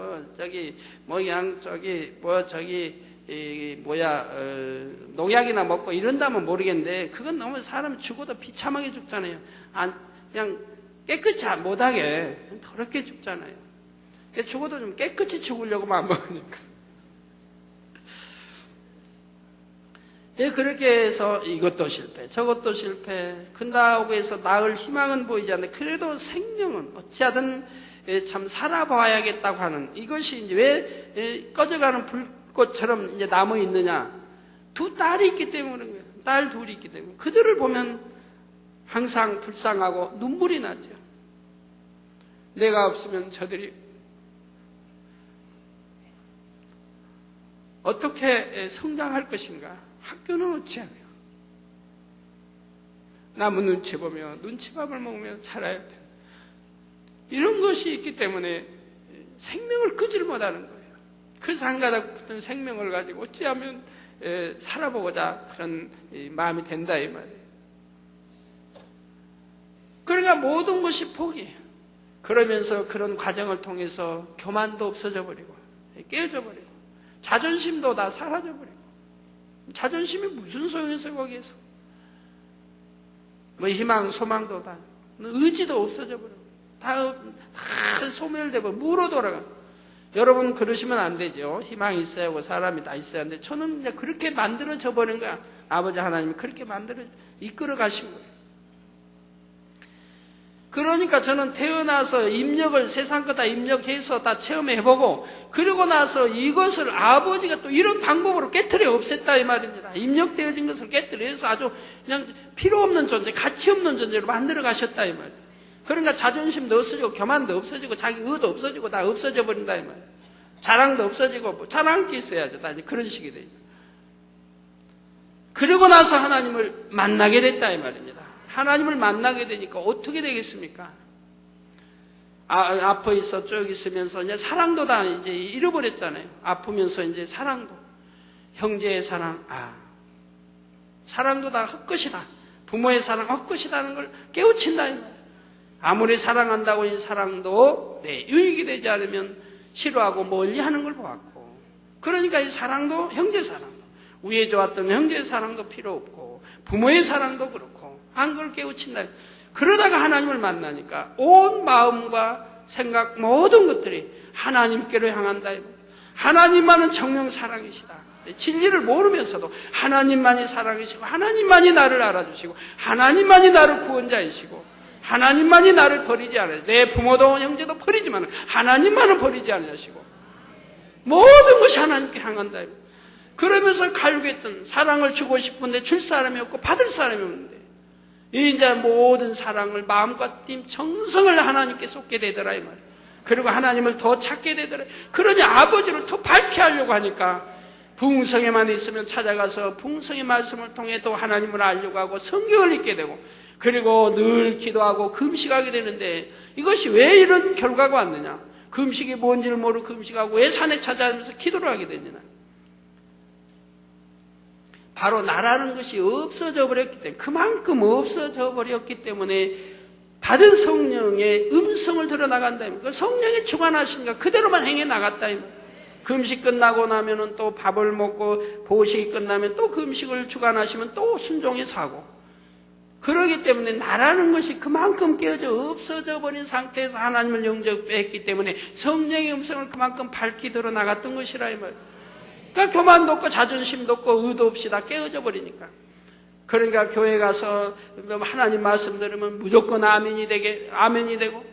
농약이나 먹고 이런다면 모르겠는데 그건 너무 사람이 죽어도 비참하게 죽잖아요. 그냥 깨끗이 못하게 더럽게 죽잖아요. 죽어도 좀 깨끗이 죽으려고 마음 먹으니까. 그렇게 해서 이것도 실패, 저것도 실패, 큰다고 해서 나을 희망은 보이지 않는데, 그래도 생명은 어찌하든 참 살아봐야겠다고 하는 이것이 이제 왜 꺼져가는 불꽃처럼 이제 남아 있느냐? 2 딸이 있기 때문에 그래요. 딸 2이 있기 때문에. 그들을 보면 항상 불쌍하고 눈물이 나죠. 내가 없으면 저들이 어떻게 성장할 것인가? 학교는 어찌하며? 남은 눈치 보며 눈치밥을 먹으며 살아야 돼. 이런 것이 있기 때문에 생명을 끄질 못하는 거예요. 그래서 한 가닥 붙은 생명을 가지고 어찌하면 살아보고자 그런 마음이 된다 이 말이에요. 그러니까 모든 것이 포기해요. 그러면서 그런 과정을 통해서 교만도 없어져 버리고 깨어져 버리고 자존심도 다 사라져 버리고 자존심이 무슨 소용이었어요 거기에서. 뭐 희망 소망도 다 의지도 없어져 버리고 다 소멸되고 무로 돌아가. 여러분 그러시면 안 되죠. 희망이 있어야 하고 사람이 다 있어야 하는데 저는 이제 그렇게 만들어져 버린 거야. 아버지 하나님이 그렇게 만들어 이끌어 가신 거예요. 그러니까 저는 태어나서 입력을 세상 거 다 입력해서 다 체험해보고 그러고 나서 이것을 아버지가 또 이런 방법으로 깨트려 없앴다 이 말입니다. 입력되어진 것을 깨트려서 아주 그냥 필요 없는 존재, 가치 없는 존재로 만들어 가셨다 이 말이에요. 그러니까 자존심도 없어지고 교만도 없어지고 자기 의도 없어지고 다 없어져 버린다 이 말이에요. 자랑도 없어지고 뭐 자랑할 게 있어야죠. 다 이제 그런 식이 돼요. 그러고 나서 하나님을 만나게 됐다 이 말입니다. 하나님을 만나게 되니까 어떻게 되겠습니까? 아파 있어 쭉 있으면서 이제 사랑도 다 이제 잃어버렸잖아요. 아프면서 이제 사랑도 형제의 사랑, 사랑도 다 헛것이다. 부모의 사랑 헛것이라는 걸 깨우친다. 아무리 사랑한다고 이 사랑도 내 유익이 되지 않으면 싫어하고 멀리하는 걸 보았고, 그러니까 이 사랑도 형제 사랑도 위에 좋았던 형제의 사랑도 필요 없고 부모의 사랑도 그렇고 한 걸 깨우친다. 그러다가 하나님을 만나니까 온 마음과 생각 모든 것들이 하나님께로 향한다. 하나님만은 정령 사랑이시다. 진리를 모르면서도 하나님만이 사랑이시고 하나님만이 나를 알아주시고 하나님만이 나를 구원자이시고 하나님만이 나를 버리지 않아요. 내 부모도 형제도 버리지만 하나님만은 버리지 않으시고 모든 것이 하나님께 향한다. 그러면서 갈구했던 사랑을 주고 싶은데 줄 사람이 없고 받을 사람이 없는데 이제 모든 사랑을 마음과 힘, 정성을 하나님께 쏟게 되더라 이 말이에요. 그리고 하나님을 더 찾게 되더라. 그러니 아버지를 더 밝게 하려고 하니까 부흥성에만 있으면 찾아가서 부흥성의 말씀을 통해 또 하나님을 알려고 하고 성경을 읽게 되고 그리고 늘 기도하고 금식하게 되는데 이것이 왜 이런 결과가 왔느냐? 금식이 뭔지를 모르고 금식하고 왜 산에 찾아가면서 기도를 하게 되느냐? 바로 나라는 것이 없어져 버렸기 때문에 그만큼 없어져 버렸기 때문에 받은 성령의 음성을 들어나간다. 그 성령의 주관하신가 그대로만 행해 나갔다. 금식 끝나고 나면은 또 밥을 먹고 보식이 끝나면 또 금식을 주관하시면 또 순종에 사고. 그러기 때문에 나라는 것이 그만큼 깨어져 없어져 버린 상태에서 하나님을 영접했기 때문에 성령의 음성을 그만큼 밝히 드러나갔던 것이라 이 말이에요. 그러니까 교만도 없고 자존심도 없고 의도 없이 다 깨어져 버리니까. 그러니까 교회 가서 하나님 말씀 들으면 무조건 아멘이 되고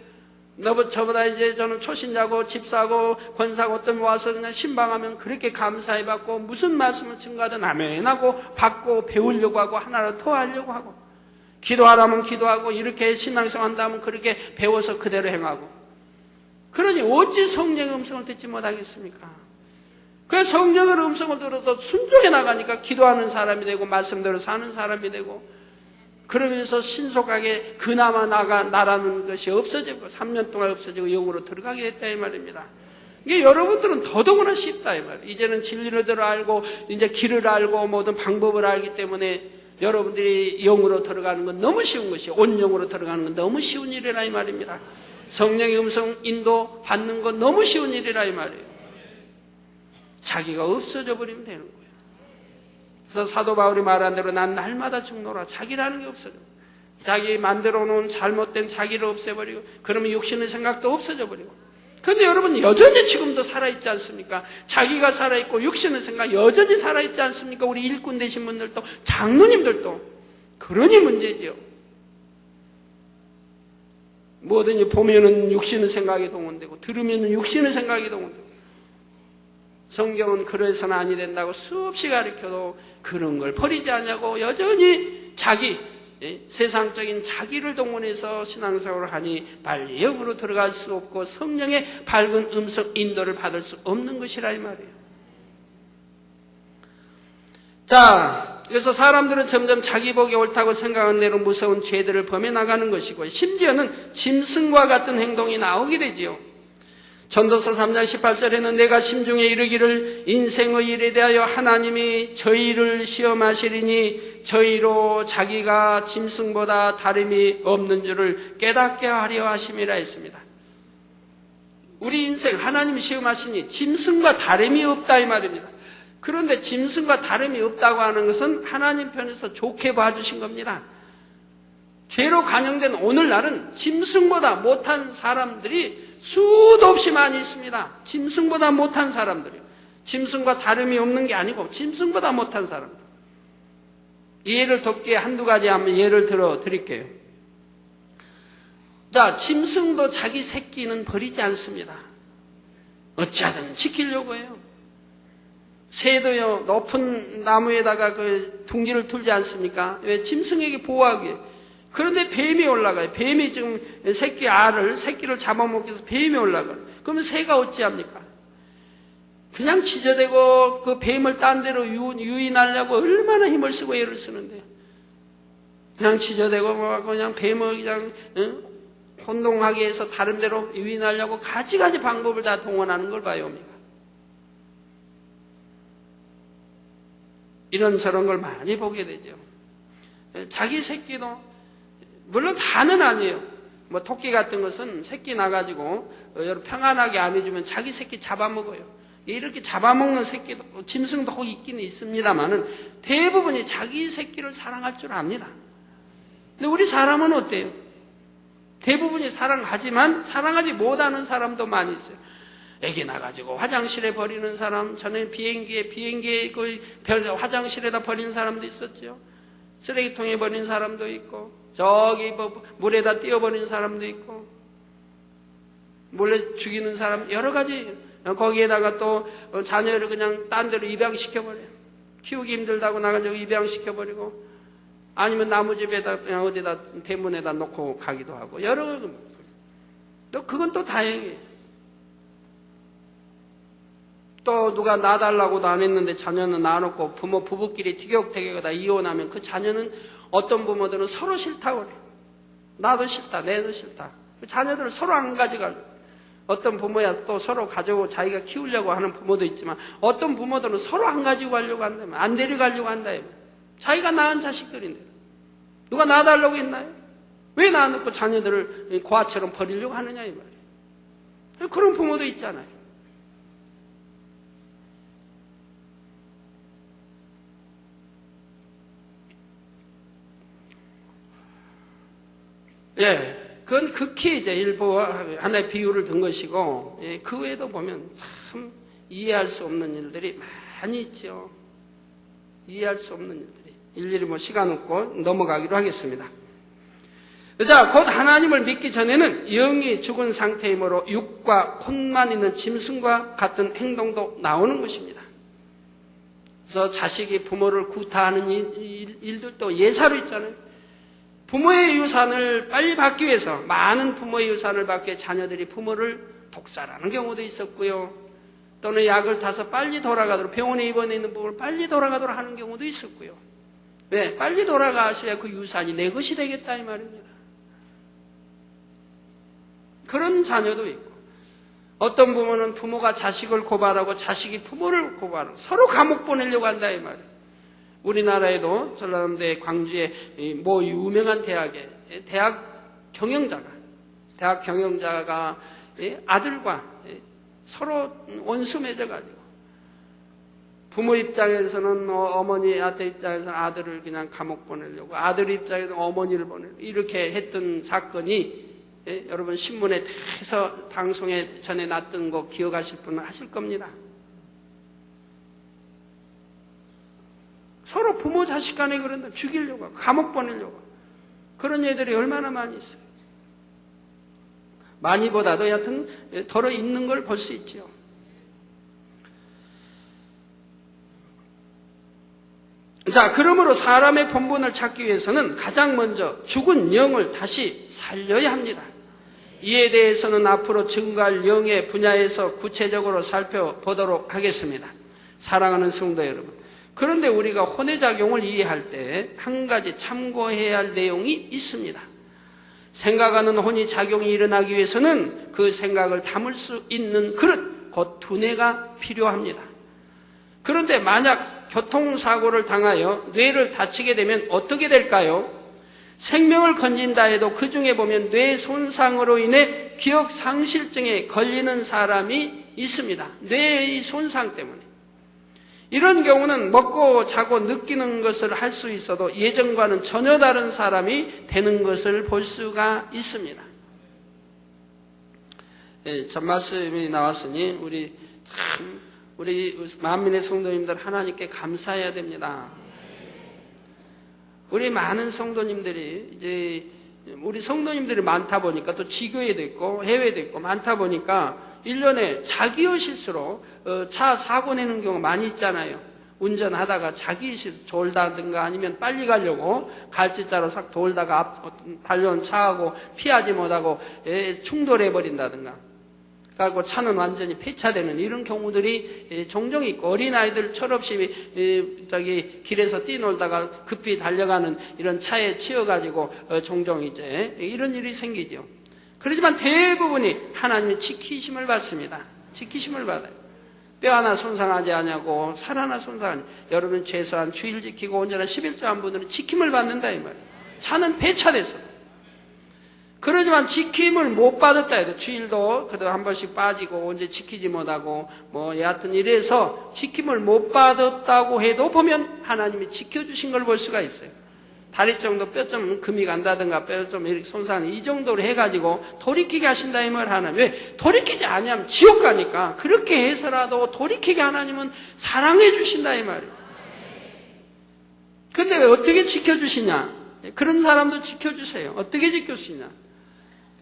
저보다 이제 저는 초신자고 집사고 권사고 어떤 와서 그냥 신방하면 그렇게 감사해 받고 무슨 말씀을 증거하든 아멘하고 받고 배우려고 하고 하나로 토하려고 하고 기도하라면 기도하고 이렇게 신앙생활 한다면 그렇게 배워서 그대로 행하고 그러니 어찌 성령의 음성을 듣지 못하겠습니까? 그래서 성령의 음성을 들어도 순종해 나가니까 기도하는 사람이 되고 말씀대로 사는 사람이 되고 그러면서 신속하게 그나마 나라는 것이 없어지고 3년 동안 없어지고 영으로 들어가게 됐다 이 말입니다. 이게 여러분들은 더더구나 쉽다 이 말이에요. 이제는 진리를 들어 알고 이제 길을 알고 모든 방법을 알기 때문에 여러분들이 영으로 들어가는 건 너무 쉬운 것이 온 영으로 들어가는 건 너무 쉬운 일이라 이 말입니다. 성령의 음성 인도 받는 건 너무 쉬운 일이라 이 말이에요. 자기가 없어져 버리면 되는 거예요. 그래서 사도 바울이 말한 대로 난 날마다 죽노라. 자기라는 게 없어져. 자기 만들어 놓은 잘못된 자기를 없애버리고 그러면 육신의 생각도 없어져 버리고 그런데 여러분 여전히 지금도 살아있지 않습니까? 자기가 살아있고 육신의 생각 여전히 살아있지 않습니까? 우리 일꾼 되신 분들도 장로님들도 그러니 문제지요. 뭐든지 보면은 육신의 생각이 동원되고 들으면은 육신의 생각이 동원되고 성경은 그래서는 아니 된다고 수없이 가르쳐도 그런 걸 버리지 않냐고 여전히 자기 세상적인 자기를 동원해서 신앙생활을 하니 빨리 영으로 들어갈 수 없고 성령의 밝은 음성 인도를 받을 수 없는 것이라 이 말이에요. 자, 그래서 사람들은 점점 자기 복이 옳다고 생각하는 대로 무서운 죄들을 범해 나가는 것이고, 심지어는 짐승과 같은 행동이 나오게 되지요. 전도서 3장 18절에는 내가 심중에 이르기를 인생의 일에 대하여 하나님이 저희를 시험하시리니 저희로 자기가 짐승보다 다름이 없는 줄을 깨닫게 하려 하심이라 했습니다. 우리 인생 하나님이 시험하시니 짐승과 다름이 없다 이 말입니다. 그런데 짐승과 다름이 없다고 하는 것은 하나님 편에서 좋게 봐주신 겁니다. 죄로 간영된 오늘날은 짐승보다 못한 사람들이 수도 없이 많이 있습니다. 짐승보다 못한 사람들이요. 짐승과 다름이 없는 게 아니고 짐승보다 못한 사람들. 이해를 돕게 한두 가지 한번 예를 들어 드릴게요. 자, 짐승도 자기 새끼는 버리지 않습니다. 어찌하든 지키려고 해요. 새도요, 높은 나무에다가 그 둥지를 틀지 않습니까? 왜? 짐승에게 보호하기 위해. 그런데 뱀이 올라가요. 뱀이 지금 새끼를 잡아먹기 위해서 뱀이 올라가요. 그러면 새가 어찌합니까? 그냥 지저대고 그 뱀을 딴 데로 유인하려고 얼마나 힘을 쓰고 애를 쓰는데요. 그냥 지저대고 그냥 뱀을 그냥 혼동하게 해서 다른 데로 유인하려고 가지가지 방법을 다 동원하는 걸 봐요. 이런저런 걸 많이 보게 되죠. 자기 새끼도 물론 다는 아니에요. 뭐 토끼 같은 것은 새끼 나가지고 평안하게 안 해주면 자기 새끼 잡아먹어요. 이렇게 잡아먹는 새끼도 짐승도 혹 있기는 있습니다만은 대부분이 자기 새끼를 사랑할 줄 압니다. 근데 우리 사람은 어때요? 대부분이 사랑하지만 사랑하지 못하는 사람도 많이 있어요. 애기 나가지고 화장실에 버리는 사람, 전에 비행기에 그 화장실에다 버리는 사람도 있었죠. 쓰레기통에 버리는 사람도 있고, 저기 뭐 물에다 띄워버리는 사람도 있고, 몰래 죽이는 사람, 여러 가지. 거기에다가 또 자녀를 그냥 딴 데로 입양시켜버려요. 키우기 힘들다고 나가지고 입양시켜버리고, 아니면 나무집에다 그냥 어디다 대문에다 놓고 가기도 하고, 여러 또 그건 또 다행이에요. 또 누가 놔달라고도 안 했는데 자녀는 놔놓고 부부끼리 티격태격하다 이혼하면 그 자녀는 어떤 부모들은 서로 싫다고 그래요. 나도 싫다, 내도 싫다. 그 자녀들을 서로 안 가져가려고. 어떤 부모야 또 서로 가지고 자기가 키우려고 하는 부모도 있지만 어떤 부모들은 서로 안 가지고 가려고 한다면 안 데려가려고 한다. 자기가 낳은 자식들인데 누가 놔달라고 했나요? 왜 놔놓고 자녀들을 고아처럼 버리려고 하느냐 이 말이에요. 그런 부모도 있잖아요. 예, 그건 극히 이제 일부 하나의 비유를 든 것이고, 예, 그 외에도 보면 참 이해할 수 없는 일들이 많이 있죠. 이해할 수 없는 일들이. 일일이 뭐 시간 없고 넘어가기로 하겠습니다. 자, 곧 하나님을 믿기 전에는 영이 죽은 상태이므로 육과 혼만 있는 짐승과 같은 행동도 나오는 것입니다. 그래서 자식이 부모를 구타하는 일들도 예사로 있잖아요. 부모의 유산을 빨리 받기 위해서 많은 부모의 유산을 받기 위해 자녀들이 부모를 독살하는 경우도 있었고요. 또는 약을 타서 빨리 돌아가도록 병원에 입원해 있는 부모를 빨리 돌아가도록 하는 경우도 있었고요. 왜? 빨리 돌아가셔야 그 유산이 내 것이 되겠다 이 말입니다. 그런 자녀도 있고 어떤 부모는 부모가 자식을 고발하고 자식이 부모를 고발하고 서로 감옥 보내려고 한다 이 말이에요. 우리나라에도 전라남도의 광주의 뭐 유명한 대학에 대학 경영자가 아들과 서로 원수 맺어가지고 부모 입장에서는 어머니한테 입장에서는 아들을 그냥 감옥 보내려고 아들 입장에서는 어머니를 보내려고 이렇게 했던 사건이 여러분 신문에 해서 방송에 전에 났던 거 기억하실 분은 하실 겁니다. 서로 부모 자식 간에 그런다 죽이려고 하고 감옥 보내려고 그런 애들이 얼마나 많이 있어요. 많이보다도 여하튼 덜어 있는 걸 볼 수 있죠. 자, 그러므로 사람의 본분을 찾기 위해서는 가장 먼저 죽은 영을 다시 살려야 합니다. 이에 대해서는 앞으로 증거할 영의 분야에서 구체적으로 살펴보도록 하겠습니다. 사랑하는 성도 여러분, 그런데 우리가 혼외작용을 이해할 때 한 가지 참고해야 할 내용이 있습니다. 생각하는 혼이 작용이 일어나기 위해서는 그 생각을 담을 수 있는 그릇, 곧 두뇌가 필요합니다. 그런데 만약 교통사고를 당하여 뇌를 다치게 되면 어떻게 될까요? 생명을 건진다 해도 그 중에 보면 뇌 손상으로 인해 기억상실증에 걸리는 사람이 있습니다. 뇌의 손상 때문에. 이런 경우는 먹고 자고 느끼는 것을 할 수 있어도 예전과는 전혀 다른 사람이 되는 것을 볼 수가 있습니다. 첫 말씀이 나왔으니 우리 만민의 성도님들 하나님께 감사해야 됩니다. 우리 많은 성도님들이 이제 우리 성도님들이 많다 보니까 또 지교회도 있고 해외도 있고 많다 보니까 1년에 자기의 실수로 차 사고 내는 경우가 많이 있잖아요. 운전하다가 자기 실수 돌다든가 아니면 빨리 가려고 갈치자로 싹 돌다가 달려온 차하고 피하지 못하고 충돌해 버린다든가. 그리고 차는 완전히 폐차되는 이런 경우들이 종종 있고, 어린아이들 철없이 길에서 뛰놀다가 급히 달려가는 이런 차에 치여가지고 종종 이제 이런 일이 생기죠. 그렇지만 대부분이 하나님의 지키심을 받습니다. 지키심을 받아요. 뼈 하나 손상하지 않냐고, 살 하나 손상하지. 여러분 최소한 주일 지키고 온전한 11조 한 분들은 지킴을 받는다 이 말이에요. 차는 폐차됐어. 그러지만 지킴을 못 받았다 해도 주일도 그래도 한 번씩 빠지고 언제 지키지 못하고 여하튼 이래서 지킴을 못 받았다고 해도 보면 하나님이 지켜주신 걸 볼 수가 있어요. 다리 정도 뼈 좀 금이 간다든가 뼈 좀 이렇게 손상 이 정도로 해가지고 돌이키게 하신다 이 말 하나님. 왜 돌이키지 않으면 지옥 가니까 그렇게 해서라도 돌이키게 하나님은 사랑해 주신다 이 말이에요. 근데 왜 어떻게 지켜주시냐? 그런 사람도 지켜주세요. 어떻게 지켜주시냐?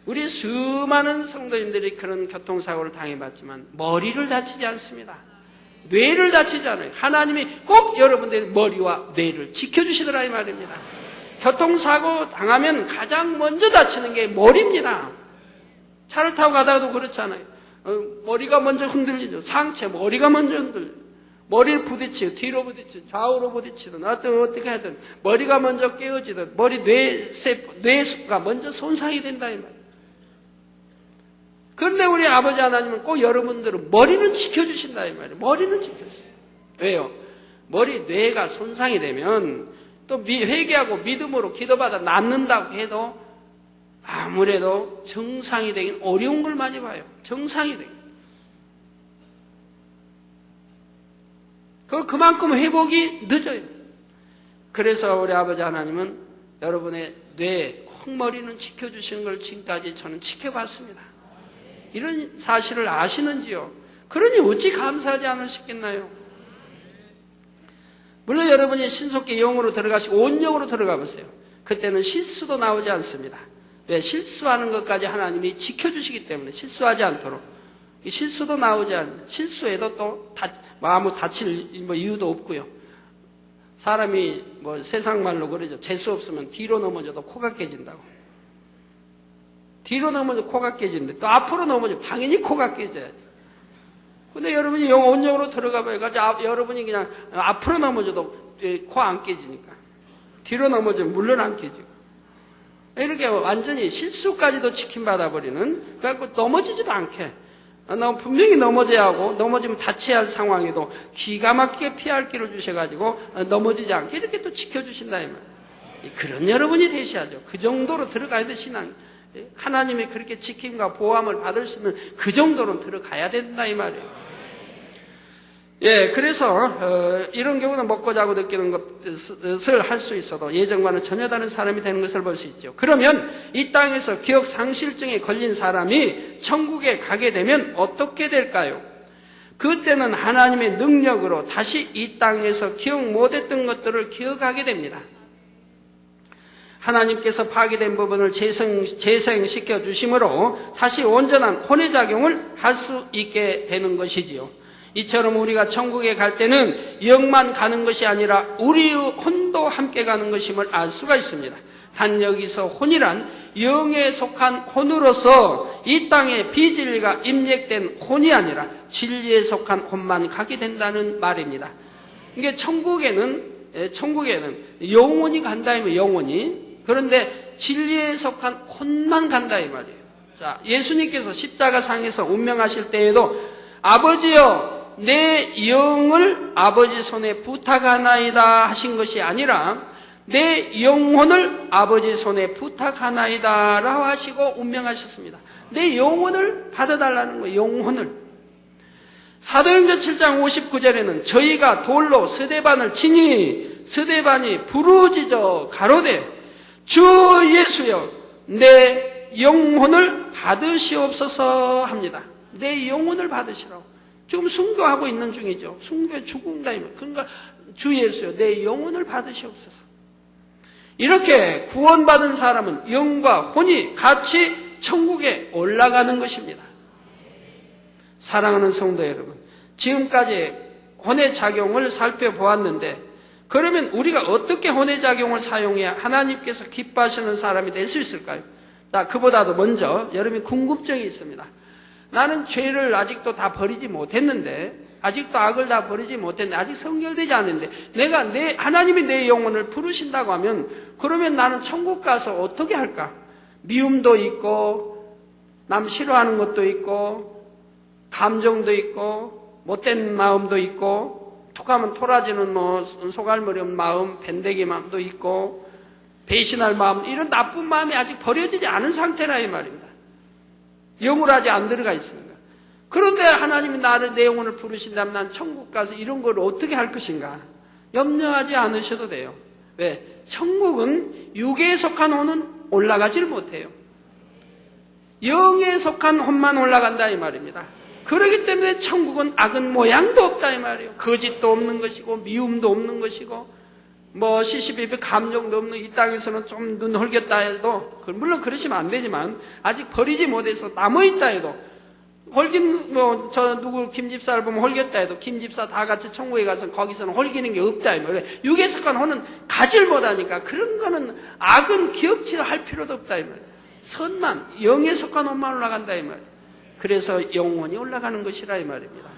우리 수많은 성도님들이 그런 교통사고를 당해봤지만 머리를 다치지 않습니다. 뇌를 다치지 않아요. 하나님이 꼭 여러분들의 머리와 뇌를 지켜주시더라 이 말입니다. 교통사고 당하면 가장 먼저 다치는 게 머리입니다. 차를 타고 가다가도 그렇잖아요. 머리가 먼저 흔들리죠. 상체 머리가 먼저 흔들려요. 머리를 부딪히고 뒤로 부딪히고 좌우로 부딪히든 어떻게 하든 머리가 먼저 깨어지든 머리 뇌가 먼저 손상이 된다 이 말이에요. 그런데 우리 아버지 하나님은 꼭 여러분들은 머리는 지켜주신다 이 말이에요. 머리는 지켜주세요. 왜요? 머리 뇌가 손상이 되면 또 회개하고 믿음으로 기도받아 낫는다고 해도 아무래도 정상이 되긴 어려운 걸 많이 봐요. 정상이 되긴. 그만큼 회복이 늦어요. 그래서 우리 아버지 하나님은 여러분의 뇌, 콩머리는 지켜주시는 걸 지금까지 저는 지켜봤습니다. 이런 사실을 아시는지요? 그러니 어찌 감사하지 않으시겠나요? 물론 여러분이 신속히 영으로 들어가시고 온 영으로 들어가 보세요. 그때는 실수도 나오지 않습니다. 왜? 실수하는 것까지 하나님이 지켜주시기 때문에 실수하지 않도록. 실수도 나오지 않아요. 실수해도 또 아무 다칠 이유도 없고요. 사람이 세상 말로 그러죠. 재수 없으면 뒤로 넘어져도 코가 깨진다고. 뒤로 넘어져 코가 깨지는데 또 앞으로 넘어져 당연히 코가 깨져야지. 근데 여러분이 온영으로 들어가 봐요. 여러분이 그냥 앞으로 넘어져도 코 안 깨지니까. 뒤로 넘어지면 물론 안 깨지고. 이렇게 완전히 실수까지도 지킴받아버리는, 그래갖고 넘어지지도 않게. 분명히 넘어져야 하고, 넘어지면 다쳐야 할 상황에도 기가 막히게 피할 길을 주셔가지고, 넘어지지 않게 이렇게 또 지켜주신다, 이 말. 그런 여러분이 되셔야죠. 그 정도로 들어가야 돼, 신앙. 하나님이 그렇게 지킴과 보호함을 받을 수 있는 그 정도는 들어가야 된다, 이 말이에요. 예, 그래서 이런 경우는 먹고 자고 느끼는 것을 할 수 있어도 예전과는 전혀 다른 사람이 되는 것을 볼 수 있죠. 그러면 이 땅에서 기억 상실증에 걸린 사람이 천국에 가게 되면 어떻게 될까요? 그때는 하나님의 능력으로 다시 이 땅에서 기억 못했던 것들을 기억하게 됩니다. 하나님께서 파괴된 부분을 재생시켜 주심으로 다시 온전한 혼외작용을 할 수 있게 되는 것이지요. 이처럼 우리가 천국에 갈 때는 영만 가는 것이 아니라 우리의 혼도 함께 가는 것임을 알 수가 있습니다. 단 여기서 혼이란 영에 속한 혼으로서 이 땅에 비진리가 임력된 혼이 아니라 진리에 속한 혼만 가게 된다는 말입니다. 이게 천국에는 영원히 간다 이 말이에요. 영원히. 그런데 진리에 속한 혼만 간다 이 말이에요. 자, 예수님께서 십자가상에서 운명하실 때에도 아버지여 내 영을 아버지 손에 부탁하나이다 하신 것이 아니라 내 영혼을 아버지 손에 부탁하나이다 라고 하시고 운명하셨습니다. 내 영혼을 받아달라는 거예요. 영혼을. 사도행전 7장 59절에는 저희가 돌로 스데반을 치니 스데반이 부르짖어 가로되 주 예수여 내 영혼을 받으시옵소서 합니다. 내 영혼을 받으시라고. 지금 순교하고 있는 중이죠. 순교에 죽는다. 그러니까 주 예수여 내 영혼을 받으시옵소서. 이렇게 구원받은 사람은 영과 혼이 같이 천국에 올라가는 것입니다. 사랑하는 성도 여러분, 지금까지 혼의 작용을 살펴보았는데 그러면 우리가 어떻게 혼의 작용을 사용해야 하나님께서 기뻐하시는 사람이 될 수 있을까요? 그보다도 먼저 여러분이 궁금증이 있습니다. 나는 죄를 아직도 다 버리지 못했는데, 아직도 악을 다 버리지 못했는데, 아직 성결되지 않는데, 하나님이 내 영혼을 부르신다고 하면, 그러면 나는 천국 가서 어떻게 할까? 미움도 있고, 남 싫어하는 것도 있고, 감정도 있고, 못된 마음도 있고, 툭하면 토라지는 소갈머리 없는 마음, 밴데기 마음도 있고, 배신할 마음, 이런 나쁜 마음이 아직 버려지지 않은 상태라 이 말입니다. 영으로 아직 안 들어가 있습니다. 그런데 하나님이 내 영혼을 부르신다면 난 천국 가서 이런 걸 어떻게 할 것인가? 염려하지 않으셔도 돼요. 왜? 천국은 육에 속한 혼은 올라가지를 못해요. 영에 속한 혼만 올라간다 이 말입니다. 그렇기 때문에 천국은 악은 모양도 없다 이 말이에요. 거짓도 없는 것이고 미움도 없는 것이고 시시비비 감정도 없는 이 땅에서는 좀 눈 헐겼다 해도 물론 그러시면 안 되지만 아직 버리지 못해서 남아있다 해도 헐긴 김 집사를 보면 헐겼다 해도 김 집사 다 같이 천국에 가서 거기서는 헐기는 게 없다 이 말이에요. 육에 속한 혼은 가질 못하니까 그런 거는 악은 기억할 필요도 없다 이 말이에요. 선만 영에 속한 혼만 올라간다 이 말이에요. 그래서 영혼이 올라가는 것이라 이 말입니다.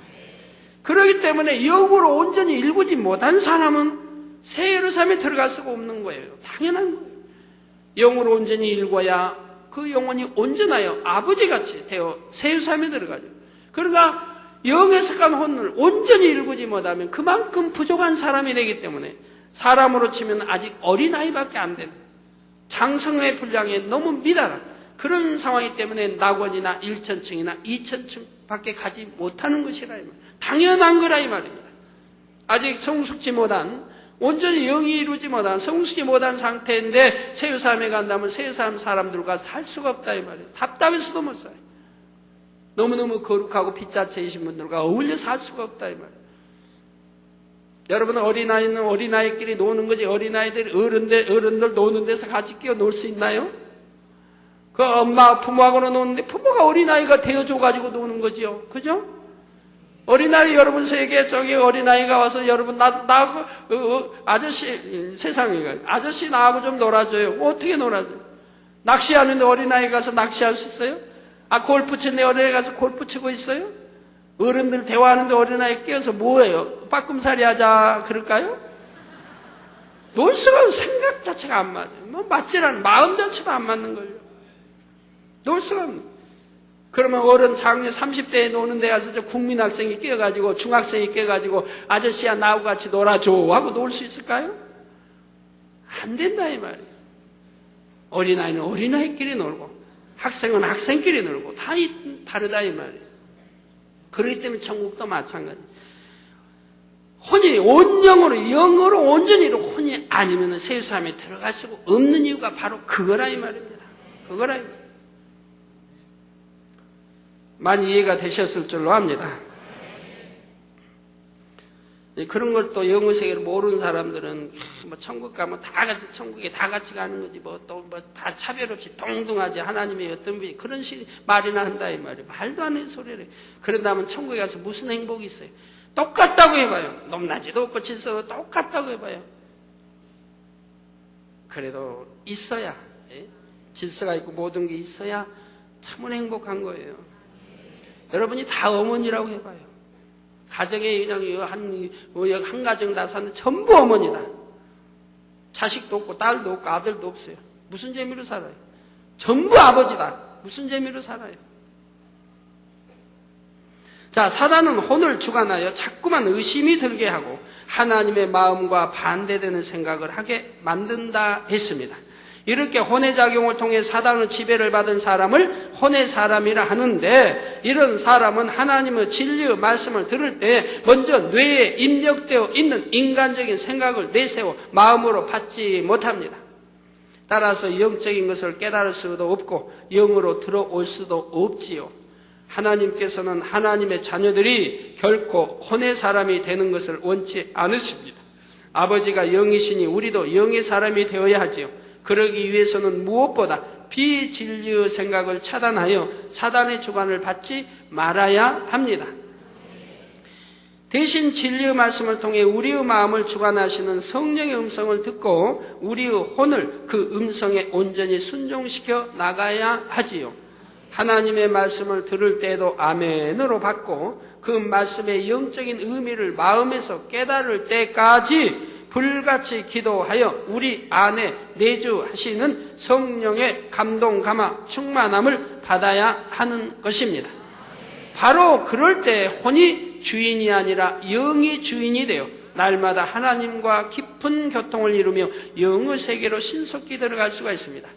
그렇기 때문에 영으로 온전히 일구지 못한 사람은 새 예루살렘에 들어갈 수가 없는 거예요. 당연한 거예요. 영으로 온전히 일궈야 그 영혼이 온전하여 아버지같이 되어 새 예루살렘에 들어가죠. 그러니까 영에 속한 혼을 온전히 일구지 못하면 그만큼 부족한 사람이 되기 때문에 사람으로 치면 아직 어린아이밖에 안 되는 장성의 분량에 너무 미달한 그런 상황이기 때문에 낙원이나 1천층이나 2천층밖에 가지 못하는 것이라 이 말이에요. 당연한 거라 이 말입니다. 아직 성숙지 못한 온전히 영이 이루지 못한 성숙이 못한 상태인데 새 예루살렘에 간다면 새 예루살렘 사람들과 살 수가 없다 이 말이에요. 답답해서도 못 살아요. 너무너무 거룩하고 빚자체이신 분들과 어울려 살 수가 없다 이 말이에요. 여러분은 어린아이는 어린아이끼리 노는 거지 어린아이들이 어른들 노는 데서 같이 끼어 놀 수 있나요? 그 엄마 부모하고는 노는데 부모가 어린아이가 되어줘가지고 노는 거지요. 그죠? 어린아이 여러분 세계 저기 어린아이가 와서 여러분 아저씨 세상에 아저씨 나하고 좀 놀아줘요. 어떻게 놀아줘요? 낚시하는데 어린아이 가서 낚시할 수 있어요? 골프 치는데 어린아이 가서 골프 치고 있어요? 어른들 대화하는데 어린아이 끼어서 뭐예요? 빠꿈살이 하자 그럴까요? 놀 수가 없는 생각 자체가 안 맞아요. 맞질 않은 마음 자체도 안 맞는 거예요. 놀 수가 없는. 그러면 어른 작년 30대에 노는 데 가서 저 국민학생이 끼어가지고 중학생이 끼어가지고 아저씨야 나하고 같이 놀아줘 하고 놀 수 있을까요? 안 된다 이 말이에요. 어린아이는 어린아이끼리 놀고 학생은 학생끼리 놀고 다 다르다 이 말이에요. 그렇기 때문에 천국도 마찬가지예요. 혼이 온 영으로 온전히 혼이 아니면 새 예루살렘에 들어갈 수가 없는 이유가 바로 그거라 이 말입니다. 그거라 이 말이에요. 많이 이해가 되셨을 줄로 압니다. 그런 걸 또 영어 세계를 모르는 사람들은 천국 가면 다 같이 천국에 다 같이 가는 거지 다 차별 없이 동등하지 하나님의 어떤 분이 그런 말이나 한다 이 말이에요. 말도 안 되는 소리를. 그런다면 천국에 가서 무슨 행복이 있어요? 똑같다고 해봐요. 높낮이도 없고 질서도 똑같다고 해봐요. 그래도 있어야 질서가 있고 모든 게 있어야 참은 행복한 거예요. 여러분이 다 어머니라고 해봐요. 가정에 그냥 한 가정 다 사는 전부 어머니다. 자식도 없고 딸도 없고 아들도 없어요. 무슨 재미로 살아요? 전부 아버지다. 무슨 재미로 살아요? 자, 사단은 혼을 주관하여 자꾸만 의심이 들게 하고 하나님의 마음과 반대되는 생각을 하게 만든다 했습니다. 이렇게 혼의 작용을 통해 사단의 지배를 받은 사람을 혼의 사람이라 하는데, 이런 사람은 하나님의 진리의 말씀을 들을 때 먼저 뇌에 입력되어 있는 인간적인 생각을 내세워 마음으로 받지 못합니다. 따라서 영적인 것을 깨달을 수도 없고 영으로 들어올 수도 없지요. 하나님께서는 하나님의 자녀들이 결코 혼의 사람이 되는 것을 원치 않으십니다. 아버지가 영이시니 우리도 영의 사람이 되어야 하지요. 그러기 위해서는 무엇보다 비진리의 생각을 차단하여 사단의 주관을 받지 말아야 합니다. 대신 진리의 말씀을 통해 우리의 마음을 주관하시는 성령의 음성을 듣고 우리의 혼을 그 음성에 온전히 순종시켜 나가야 하지요. 하나님의 말씀을 들을 때에도 아멘으로 받고 그 말씀의 영적인 의미를 마음에서 깨달을 때까지 불같이 기도하여 우리 안에 내주하시는 성령의 감동, 감화, 충만함을 받아야 하는 것입니다. 바로 그럴 때 혼이 주인이 아니라 영이 주인이 되어 날마다 하나님과 깊은 교통을 이루며 영의 세계로 신속히 들어갈 수가 있습니다.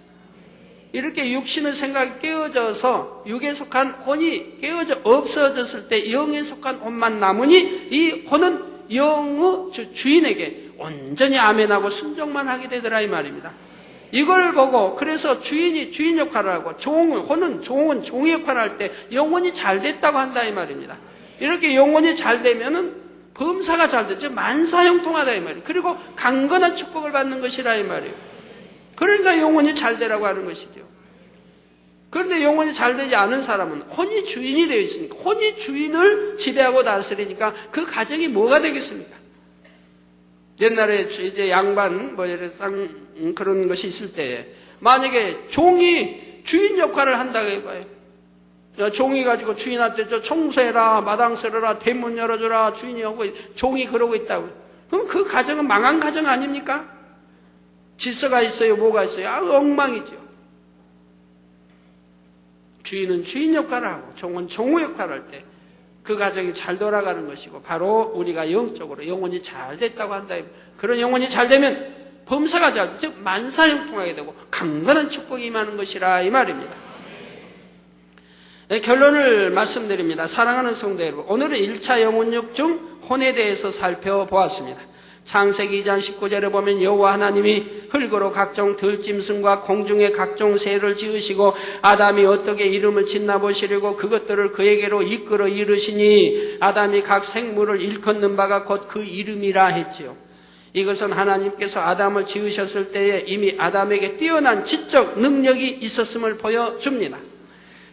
이렇게 육신의 생각이 깨어져서 육에 속한 혼이 깨어져 없어졌을 때 영에 속한 혼만 남으니 이 혼은 영의 주인에게 온전히 아멘하고 순종만 하게 되더라 이 말입니다. 이걸 보고 그래서 주인이 주인 역할을 하고 혼은 종의 역할을 할 때 영혼이 잘 됐다고 한다 이 말입니다. 이렇게 영혼이 잘 되면은 범사가 잘 되죠. 만사형통하다 이 말이에요. 그리고 강건한 축복을 받는 것이라 이 말이에요. 그러니까 영혼이 잘 되라고 하는 것이죠. 그런데 영혼이 잘 되지 않은 사람은 혼이 주인이 되어 있으니까, 혼이 주인을 지배하고 다스리니까 그 가정이 뭐가 되겠습니까? 옛날에 이제 양반 그런 것이 있을 때 만약에 종이 주인 역할을 한다고 해봐요. 종이 가지고 주인한테 저 청소해라, 마당 쓸어라, 대문 열어줘라, 주인이 하고 종이 그러고 있다고. 그럼 그 가정은 망한 가정 아닙니까? 질서가 있어요, 뭐가 있어요? 엉망이죠. 주인은 주인 역할을 하고 종은 종의 역할을 할 때 그 가정이 잘 돌아가는 것이고 바로 우리가 영적으로 영혼이 잘 됐다고 한다. 그런 영혼이 잘 되면 범사가 잘, 즉 만사형통하게 되고 강건한 축복이 임하는 것이라 이 말입니다. 결론을 말씀드립니다. 사랑하는 성도 여러분, 오늘은 1차 영혼육 중 혼에 대해서 살펴보았습니다. 창세기 2장 19절에 보면 여호와 하나님이 흙으로 각종 들짐승과 공중의 각종 새를 지으시고 아담이 어떻게 이름을 짓나 보시려고 그것들을 그에게로 이끌어 이르시니 아담이 각 생물을 일컫는 바가 곧 그 이름이라 했지요. 이것은 하나님께서 아담을 지으셨을 때에 이미 아담에게 뛰어난 지적 능력이 있었음을 보여줍니다.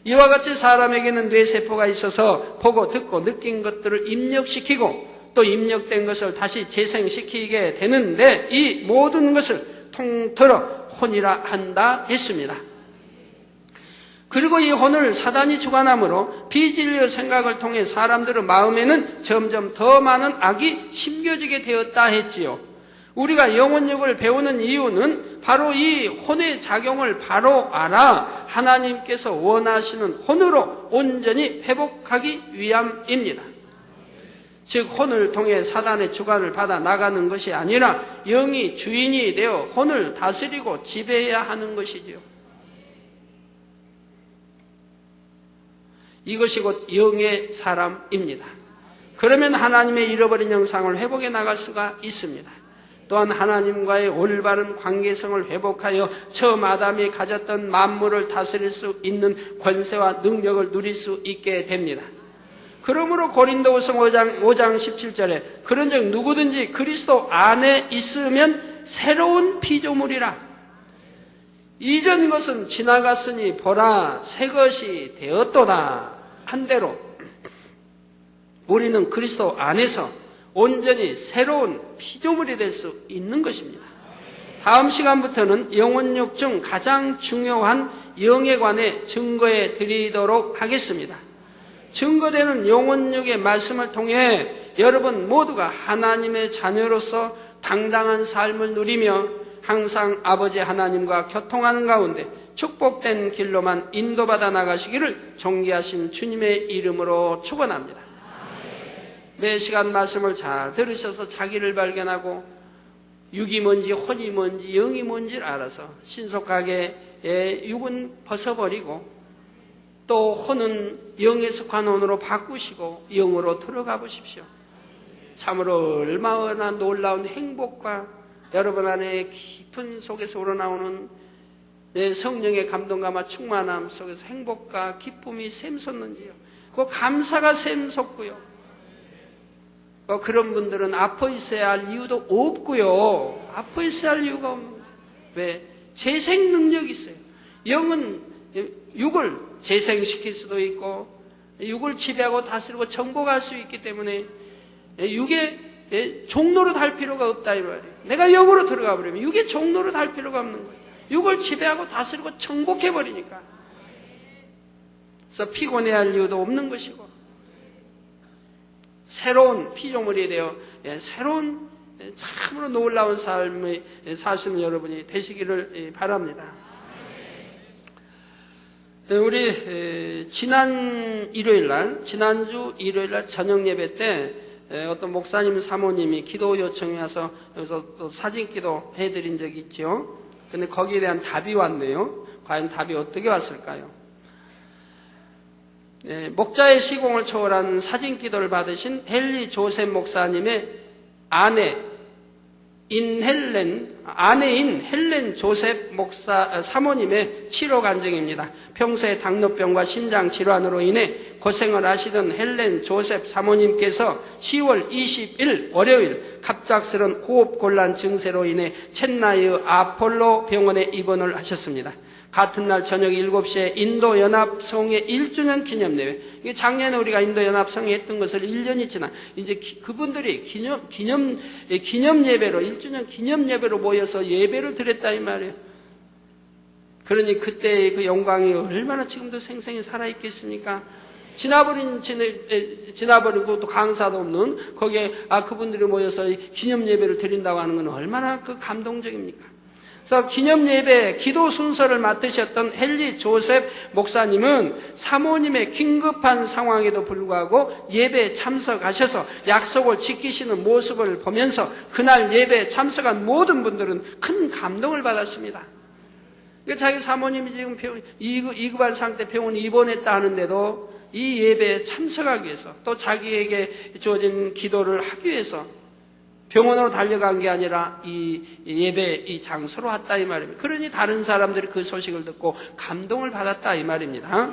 이와 같이 사람에게는 뇌세포가 있어서 보고 듣고 느낀 것들을 입력시키고 또 입력된 것을 다시 재생시키게 되는데 이 모든 것을 통틀어 혼이라 한다 했습니다. 그리고 이 혼을 사단이 주관하므로 비진리의 생각을 통해 사람들의 마음에는 점점 더 많은 악이 심겨지게 되었다 했지요. 우리가 영혼육을 배우는 이유는 바로 이 혼의 작용을 바로 알아 하나님께서 원하시는 혼으로 온전히 회복하기 위함입니다. 즉 혼을 통해 사단의 주관을 받아 나가는 것이 아니라 영이 주인이 되어 혼을 다스리고 지배해야 하는 것이지요. 이것이 곧 영의 사람입니다. 그러면 하나님의 잃어버린 형상을 회복해 나갈 수가 있습니다. 또한 하나님과의 올바른 관계성을 회복하여 처음 아담이 가졌던 만물을 다스릴 수 있는 권세와 능력을 누릴 수 있게 됩니다. 그러므로 고린도후서 5장 17절에 그런즉 누구든지 그리스도 안에 있으면 새로운 피조물이라. 이전 것은 지나갔으니 보라 새 것이 되었도다 한대로 우리는 그리스도 안에서 온전히 새로운 피조물이 될 수 있는 것입니다. 다음 시간부터는 영혼육 중 가장 중요한 영에 관해 증거해 드리도록 하겠습니다. 증거되는 영혼육의 말씀을 통해 여러분 모두가 하나님의 자녀로서 당당한 삶을 누리며 항상 아버지 하나님과 교통하는 가운데 축복된 길로만 인도받아 나가시기를 존귀하신 주님의 이름으로 축원합니다. 매 시간 말씀을 잘 들으셔서 자기를 발견하고 육이 뭔지 혼이 뭔지 영이 뭔지를 알아서 신속하게 육은 벗어버리고 또 혼은 영에서 관혼으로 바꾸시고 영으로 들어가 보십시오. 참으로 얼마나 놀라운 행복과 여러분 안에 깊은 속에서 우러나오는 성령의 감동과 충만함 속에서 행복과 기쁨이 샘솟는지요. 그 감사가 샘솟고요. 그런 분들은 아파 있어야 할 이유도 없고요. 아파 있어야 할 이유가 없는 거예요. 왜? 재생 능력이 있어요. 영은 육을 재생시킬 수도 있고 육을 지배하고 다스리고 정복할 수 있기 때문에 육의 종로로 달 필요가 없다 이 말이에요. 내가 영으로 들어가 버리면 육의 종로로 달 필요가 없는 거예요. 육을 지배하고 다스리고 정복해 버리니까. 그래서 피곤해할 이유도 없는 것이고 새로운 피조물이 되어 새로운 참으로 놀라운 삶의 사시는 여러분이 되시기를 바랍니다. 우리 지난주 일요일 날 저녁 예배 때 어떤 목사님 사모님이 기도 요청이 와서 여기서 또 사진 기도 해드린 적이 있죠. 근데 거기에 대한 답이 왔네요. 과연 답이 어떻게 왔을까요? 목자의 시공을 초월한 사진 기도를 받으신 헨리 조셉 목사님의 아내인 헬렌 조셉 목사 사모님의 치료 간증입니다. 평소에 당뇨병과 심장 질환으로 인해 고생을 하시던 헬렌 조셉 사모님께서 10월 20일 월요일 갑작스런 호흡곤란 증세로 인해 첸나이 아폴로 병원에 입원을 하셨습니다. 같은 날 저녁 7시에 인도연합성회 1주년 기념예배. 작년에 우리가 인도연합성회 했던 것을 1년이 지나 이제 그분들이 기념 예배로 1주년 기념 예배로 모여서 예배를 드렸다 이 말이에요. 그러니 그때의 그 영광이 얼마나 지금도 생생히 살아있겠습니까? 지나버리고 또 강사도 없는 거기에 그분들이 모여서 기념 예배를 드린다고 하는 건 얼마나 그 감동적입니까? 그래서 기념예배 기도 순서를 맡으셨던 헨리 조셉 목사님은 사모님의 긴급한 상황에도 불구하고 예배에 참석하셔서 약속을 지키시는 모습을 보면서 그날 예배에 참석한 모든 분들은 큰 감동을 받았습니다. 자기 사모님이 지금 2급한 상태 병원에 입원했다 하는데도 이 예배에 참석하기 위해서 또 자기에게 주어진 기도를 하기 위해서 병원으로 달려간 게 아니라 이 예배 이 장소로 왔다 이 말입니다. 그러니 다른 사람들이 그 소식을 듣고 감동을 받았다 이 말입니다.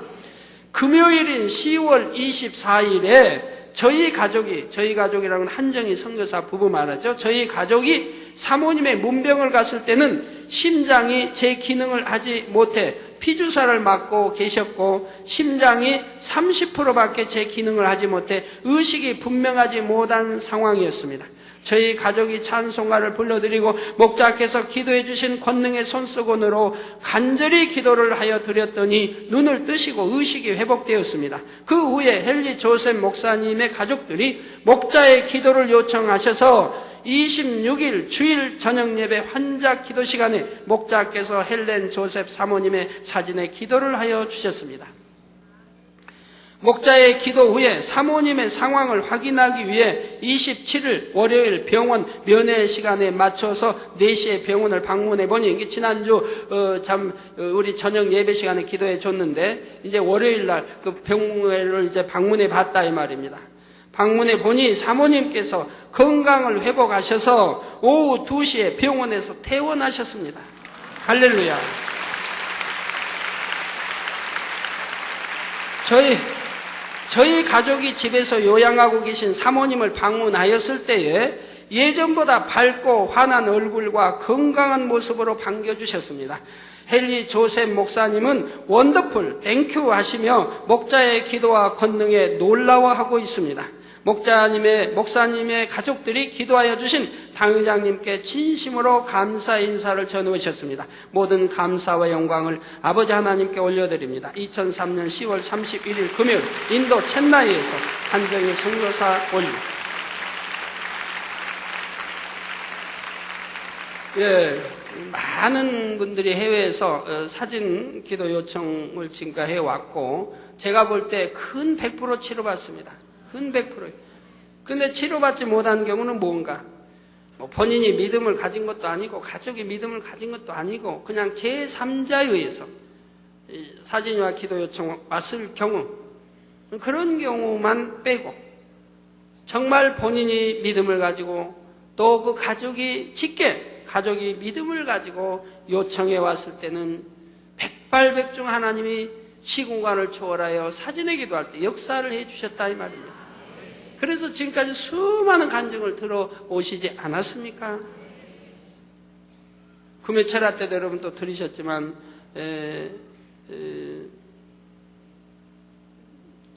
금요일인 10월 24일에 저희 가족이라고는 한정희 선교사 부부 말하죠. 저희 가족이 사모님의 문병을 갔을 때는 심장이 제 기능을 하지 못해 피주사를 맞고 계셨고 심장이 30%밖에 제 기능을 하지 못해 의식이 분명하지 못한 상황이었습니다. 저희 가족이 찬송가를 불러드리고 목자께서 기도해 주신 권능의 손수건으로 간절히 기도를 하여 드렸더니 눈을 뜨시고 의식이 회복되었습니다. 그 후에 헨리 조셉 목사님의 가족들이 목자의 기도를 요청하셔서 26일 주일 저녁 예배 환자 기도 시간에 목자께서 헬렌 조셉 사모님의 사진에 기도를 하여 주셨습니다. 목자의 기도 후에 사모님의 상황을 확인하기 위해 27일 월요일 병원 면회 시간에 맞춰서 4시에 병원을 방문해 보니 지난주 우리 저녁 예배 시간에 기도해 줬는데 이제 월요일 날 그 병원을 이제 방문해 봤다 이 말입니다. 방문해 보니 사모님께서 건강을 회복하셔서 오후 2시에 병원에서 퇴원하셨습니다. 할렐루야. 저희 가족이 집에서 요양하고 계신 사모님을 방문하였을 때에 예전보다 밝고 환한 얼굴과 건강한 모습으로 반겨주셨습니다. 헨리 조셉 목사님은 원더풀, 땡큐 하시며 목자의 기도와 권능에 놀라워하고 있습니다. 목사님의 가족들이 기도하여 주신 당회장님께 진심으로 감사 인사를 전우셨습니다. 모든 감사와 영광을 아버지 하나님께 올려드립니다. 2003년 10월 31일 금요일 인도 첸나이에서 한정희 선교사 올림. 많은 분들이 해외에서 사진 기도 요청을 지금까지 해왔고, 제가 볼 때 큰 100% 치료받습니다. 큰 100%. 근데 치료받지 못한 경우는 뭔가? 본인이 믿음을 가진 것도 아니고, 가족이 믿음을 가진 것도 아니고, 그냥 제3자에 의해서 사진과 기도 요청 왔을 경우, 그런 경우만 빼고, 정말 본인이 믿음을 가지고, 또 그 가족이 가족이 믿음을 가지고 요청해 왔을 때는 백발백중 하나님이 시공간을 초월하여 사진에 기도할 때 역사를 해 주셨다 이 말입니다. 그래서 지금까지 수많은 간증을 들어오시지 않았습니까? 금요철야 때도 여러분 또 들으셨지만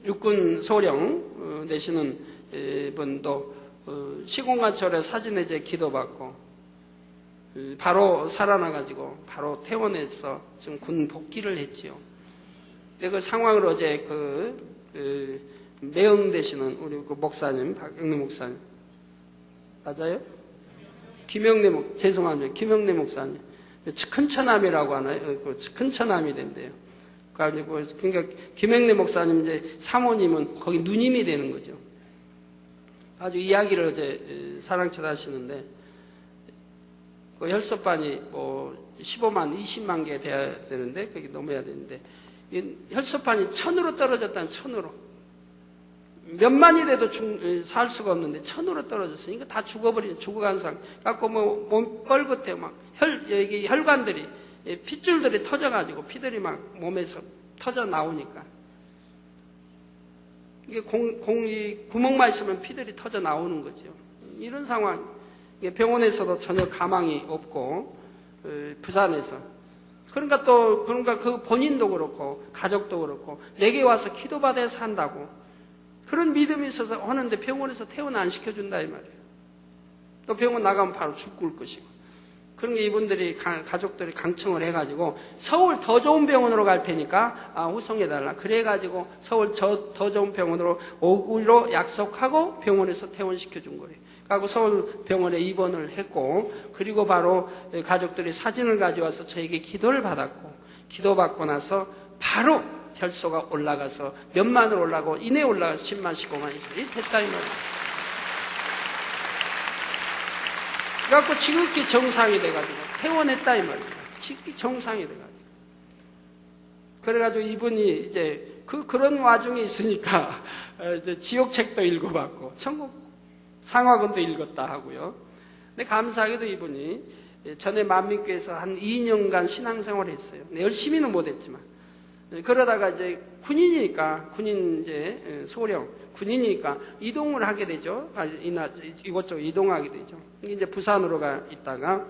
육군 소령 되시는 분도 시공간 초월해 사진에 이제 기도받고 바로 살아나가지고 바로 퇴원해서 지금 군 복귀를 했지요. 근데 그 상황을 어제 매형 되시는 우리 그 목사님, 박영래 목사님. 맞아요? 죄송합니다. 김영래 목사님. 큰 처남이라고 하나요? 큰 처남이 된대요. 그러니까 김영래 목사님 이제 사모님은 거기 누님이 되는 거죠. 아주 이야기를 어제 사랑철 하시는데, 그 혈소판이 15만, 20만 개 돼야 되는데, 그게 넘어야 되는데, 이 혈소판이 1000으로 떨어졌다는 1000으로. 몇만이 돼도 살 수가 없는데 1000으로 떨어졌으니까 다 죽어간 상. 갖고 몸 뻘겋대 막 여기 혈관들이, 핏줄들이 터져가지고 피들이 막 몸에서 터져 나오니까. 이게 구멍만 있으면 피들이 터져 나오는 거죠. 이런 상황. 병원에서도 전혀 가망이 없고, 부산에서. 그러니까 그 본인도 그렇고, 가족도 그렇고, 내게 와서 기도받아야 산다고. 그런 믿음이 있어서 하는데 병원에서 퇴원 안 시켜준다, 이 말이에요. 또 병원 나가면 바로 죽을 것이고. 그러니까 이분들이, 가족들이 강청을 해가지고, 서울 더 좋은 병원으로 갈 테니까, 후송해달라. 그래가지고, 서울 더 좋은 병원으로 오기로 약속하고 병원에서 퇴원시켜준 거예요. 하고 서울 병원에 입원을 했고, 그리고 바로 가족들이 사진을 가져와서 저에게 기도를 받았고, 기도받고 나서 바로 혈소가 올라가서 몇만으로 올라가고 이내 올라가서 10만, 15만이 됐다 이 말이에요. 그래갖고 지극히 정상이 돼가지고 퇴원했다 이 말이에요. 지극히 정상이 돼가지고. 그래가지고 이분이 이제 그런 와중에 있으니까 이제 지옥책도 읽어봤고 천국 상화근도 읽었다 하고요. 근데 감사하게도 이분이 전에 만민교회에서 한 2년간 신앙생활을 했어요. 열심히는 못했지만. 그러다가 이제 군인 이제 소령, 군인이니까 이동을 하게 되죠. 이곳저곳 이동하게 되죠. 이제 부산으로 있다가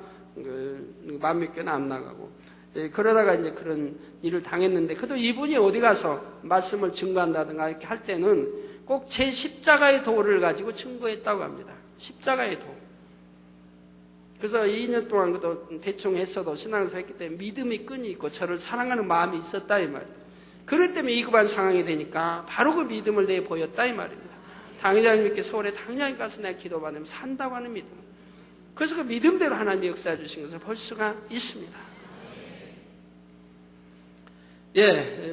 만민교회는 안 나가고. 그러다가 이제 그런 일을 당했는데, 그래도 이분이 어디 가서 말씀을 증거한다든가 이렇게 할 때는 꼭 제 십자가의 도를 가지고 증거했다고 합니다. 십자가의 도. 그래서 2년 동안 그도 대충 했어도 신앙에서 했기 때문에 믿음이 끈이 있고 저를 사랑하는 마음이 있었다 이 말이에요. 그렇기 때문에 위급한 상황이 되니까 바로 그 믿음을 내어 보였다 이 말입니다. 당회장님께 서울에 당장에 가서 내가 기도받으면 산다고 하는 믿음. 그래서 그 믿음대로 하나님이 역사해 주신 것을 볼 수가 있습니다.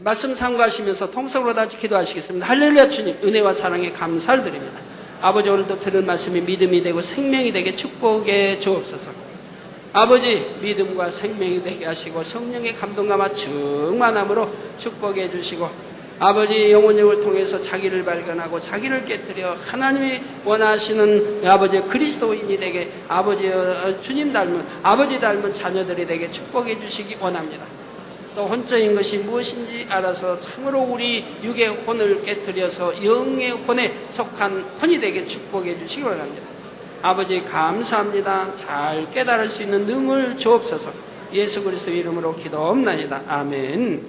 말씀 상고하시면서 통성으로 다시 기도하시겠습니다. 할렐루야. 주님 은혜와 사랑에 감사를 드립니다. 아버지, 오늘도 들은 말씀이 믿음이 되고 생명이 되게 축복해 주옵소서. 아버지, 믿음과 생명이 되게 하시고 성령의 감동감화 충만함으로 축복해 주시고, 아버지 영혼력을 통해서 자기를 발견하고 자기를 깨뜨려 하나님이 원하시는 아버지 그리스도인이 되게, 아버지 주님 닮은, 아버지 닮은 자녀들이 되게 축복해 주시기 원합니다. 또 혼자인 것이 무엇인지 알아서 참으로 우리 육의 혼을 깨뜨려서 영의 혼에 속한 혼이 되게 축복해 주시기 원합니다. 아버지 감사합니다. 잘 깨달을 수 있는 능을 주옵소서. 예수 그리스도 이름으로 기도옵나이다. 아멘.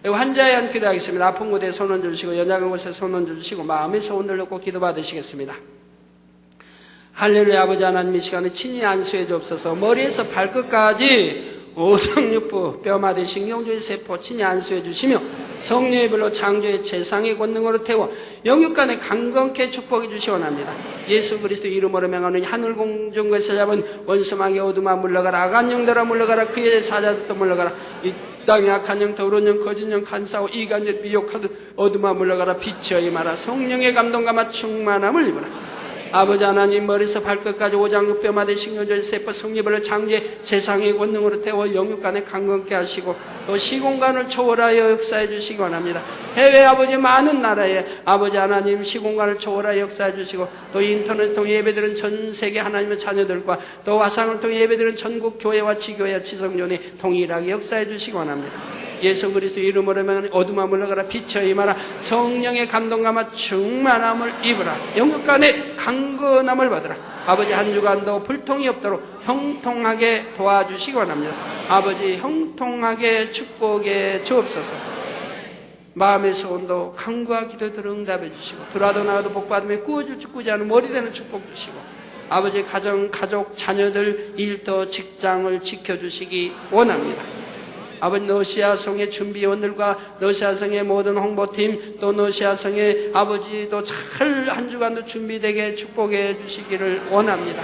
환자에 한 기도하겠습니다. 아픈 곳에 손 얹어주시고 연약한 곳에 손 얹어주시고 마음의 소원을 넣고 기도 받으시겠습니다. 할렐루야. 아버지 하나님, 이 시간에 친히 안수해 주옵소서. 머리에서 발끝까지 오장육부 뼈마디 신경주의 세포 친히 안수해 주시며 성령의 불로 창조의 재상의 권능으로 태워 영육간에 강건케 축복해 주시원합니다. 예수 그리스도 이름으로 명하는 하늘 공중에서 잡은 원수마귀 어둠아 물러가라. 악한 영들아 물러가라. 그의 사자들도 물러가라. 이 땅의 악한 영, 더러운 영, 거짓 영, 간사오 이간질 미혹하듯 어둠아 물러가라. 빛이여 임하라. 성령의 감동감화 충만함을 입어라. 아버지 하나님, 머리에서 발끝까지 오장육뼈마디 신경절 세포 성리별로 창조의 재상의 권능으로 태워 영육간에 강건케 하시고 또 시공간을 초월하여 역사해 주시기 원합니다. 해외 아버지 많은 나라에 아버지 하나님 시공간을 초월하여 역사해 주시고 또 인터넷을 통해 예배드리는 전 세계 하나님의 자녀들과 또 화상을 통해 예배드리는 전국 교회와 지교회와 지성전이 동일하게 역사해 주시기 원합니다. 예수 그리스도 이름으로 명하는 어둠아 물러가라. 빛이여 임하라. 성령의 감동감화 충만함을 입으라. 영육간에 강건함을 받으라. 아버지 한 주간도 불통이 없도록 형통하게 도와주시기 원합니다. 아버지 형통하게 축복해 주옵소서. 마음의 소원도 간구와 기도들을 응답해 주시고 들어도 나가도 복받으며 구워줄 줄 꾸지 않은 머리 되는 축복 주시고 아버지 가정, 가족, 자녀들, 일터, 직장을 지켜주시기 원합니다. 아버지 러시아성의 준비원들과 러시아성의 모든 홍보팀 또 러시아성의 아버지도 잘 한 주간도 준비되게 축복해 주시기를 원합니다.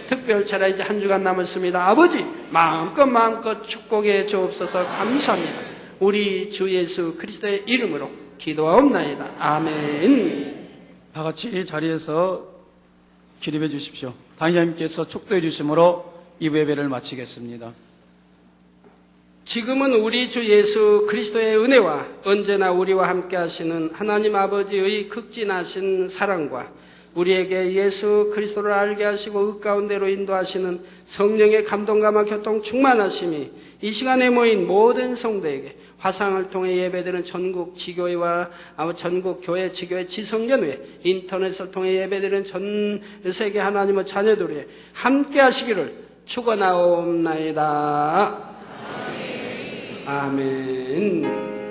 특별차라 이제 한 주간 남았습니다. 아버지 마음껏 축복해 주옵소서. 감사합니다. 우리 주 예수 그리스도의 이름으로 기도하옵나이다. 아멘. 다 같이 이 자리에서 기립해 주십시오. 당회장님께서 축도해 주심으로 이 예배를 마치겠습니다. 지금은 우리 주 예수 그리스도의 은혜와 언제나 우리와 함께 하시는 하나님 아버지의 극진하신 사랑과 우리에게 예수 그리스도를 알게 하시고 의 가운데로 인도하시는 성령의 감동감화 교통 충만하심이 이 시간에 모인 모든 성도에게 화상을 통해 예배드리는 전국 지교회와 전국 교회 지교회 지성전회 인터넷을 통해 예배드리는 전 세계 하나님의 자녀들이 함께 하시기를 축원하옵나이다. 아멘.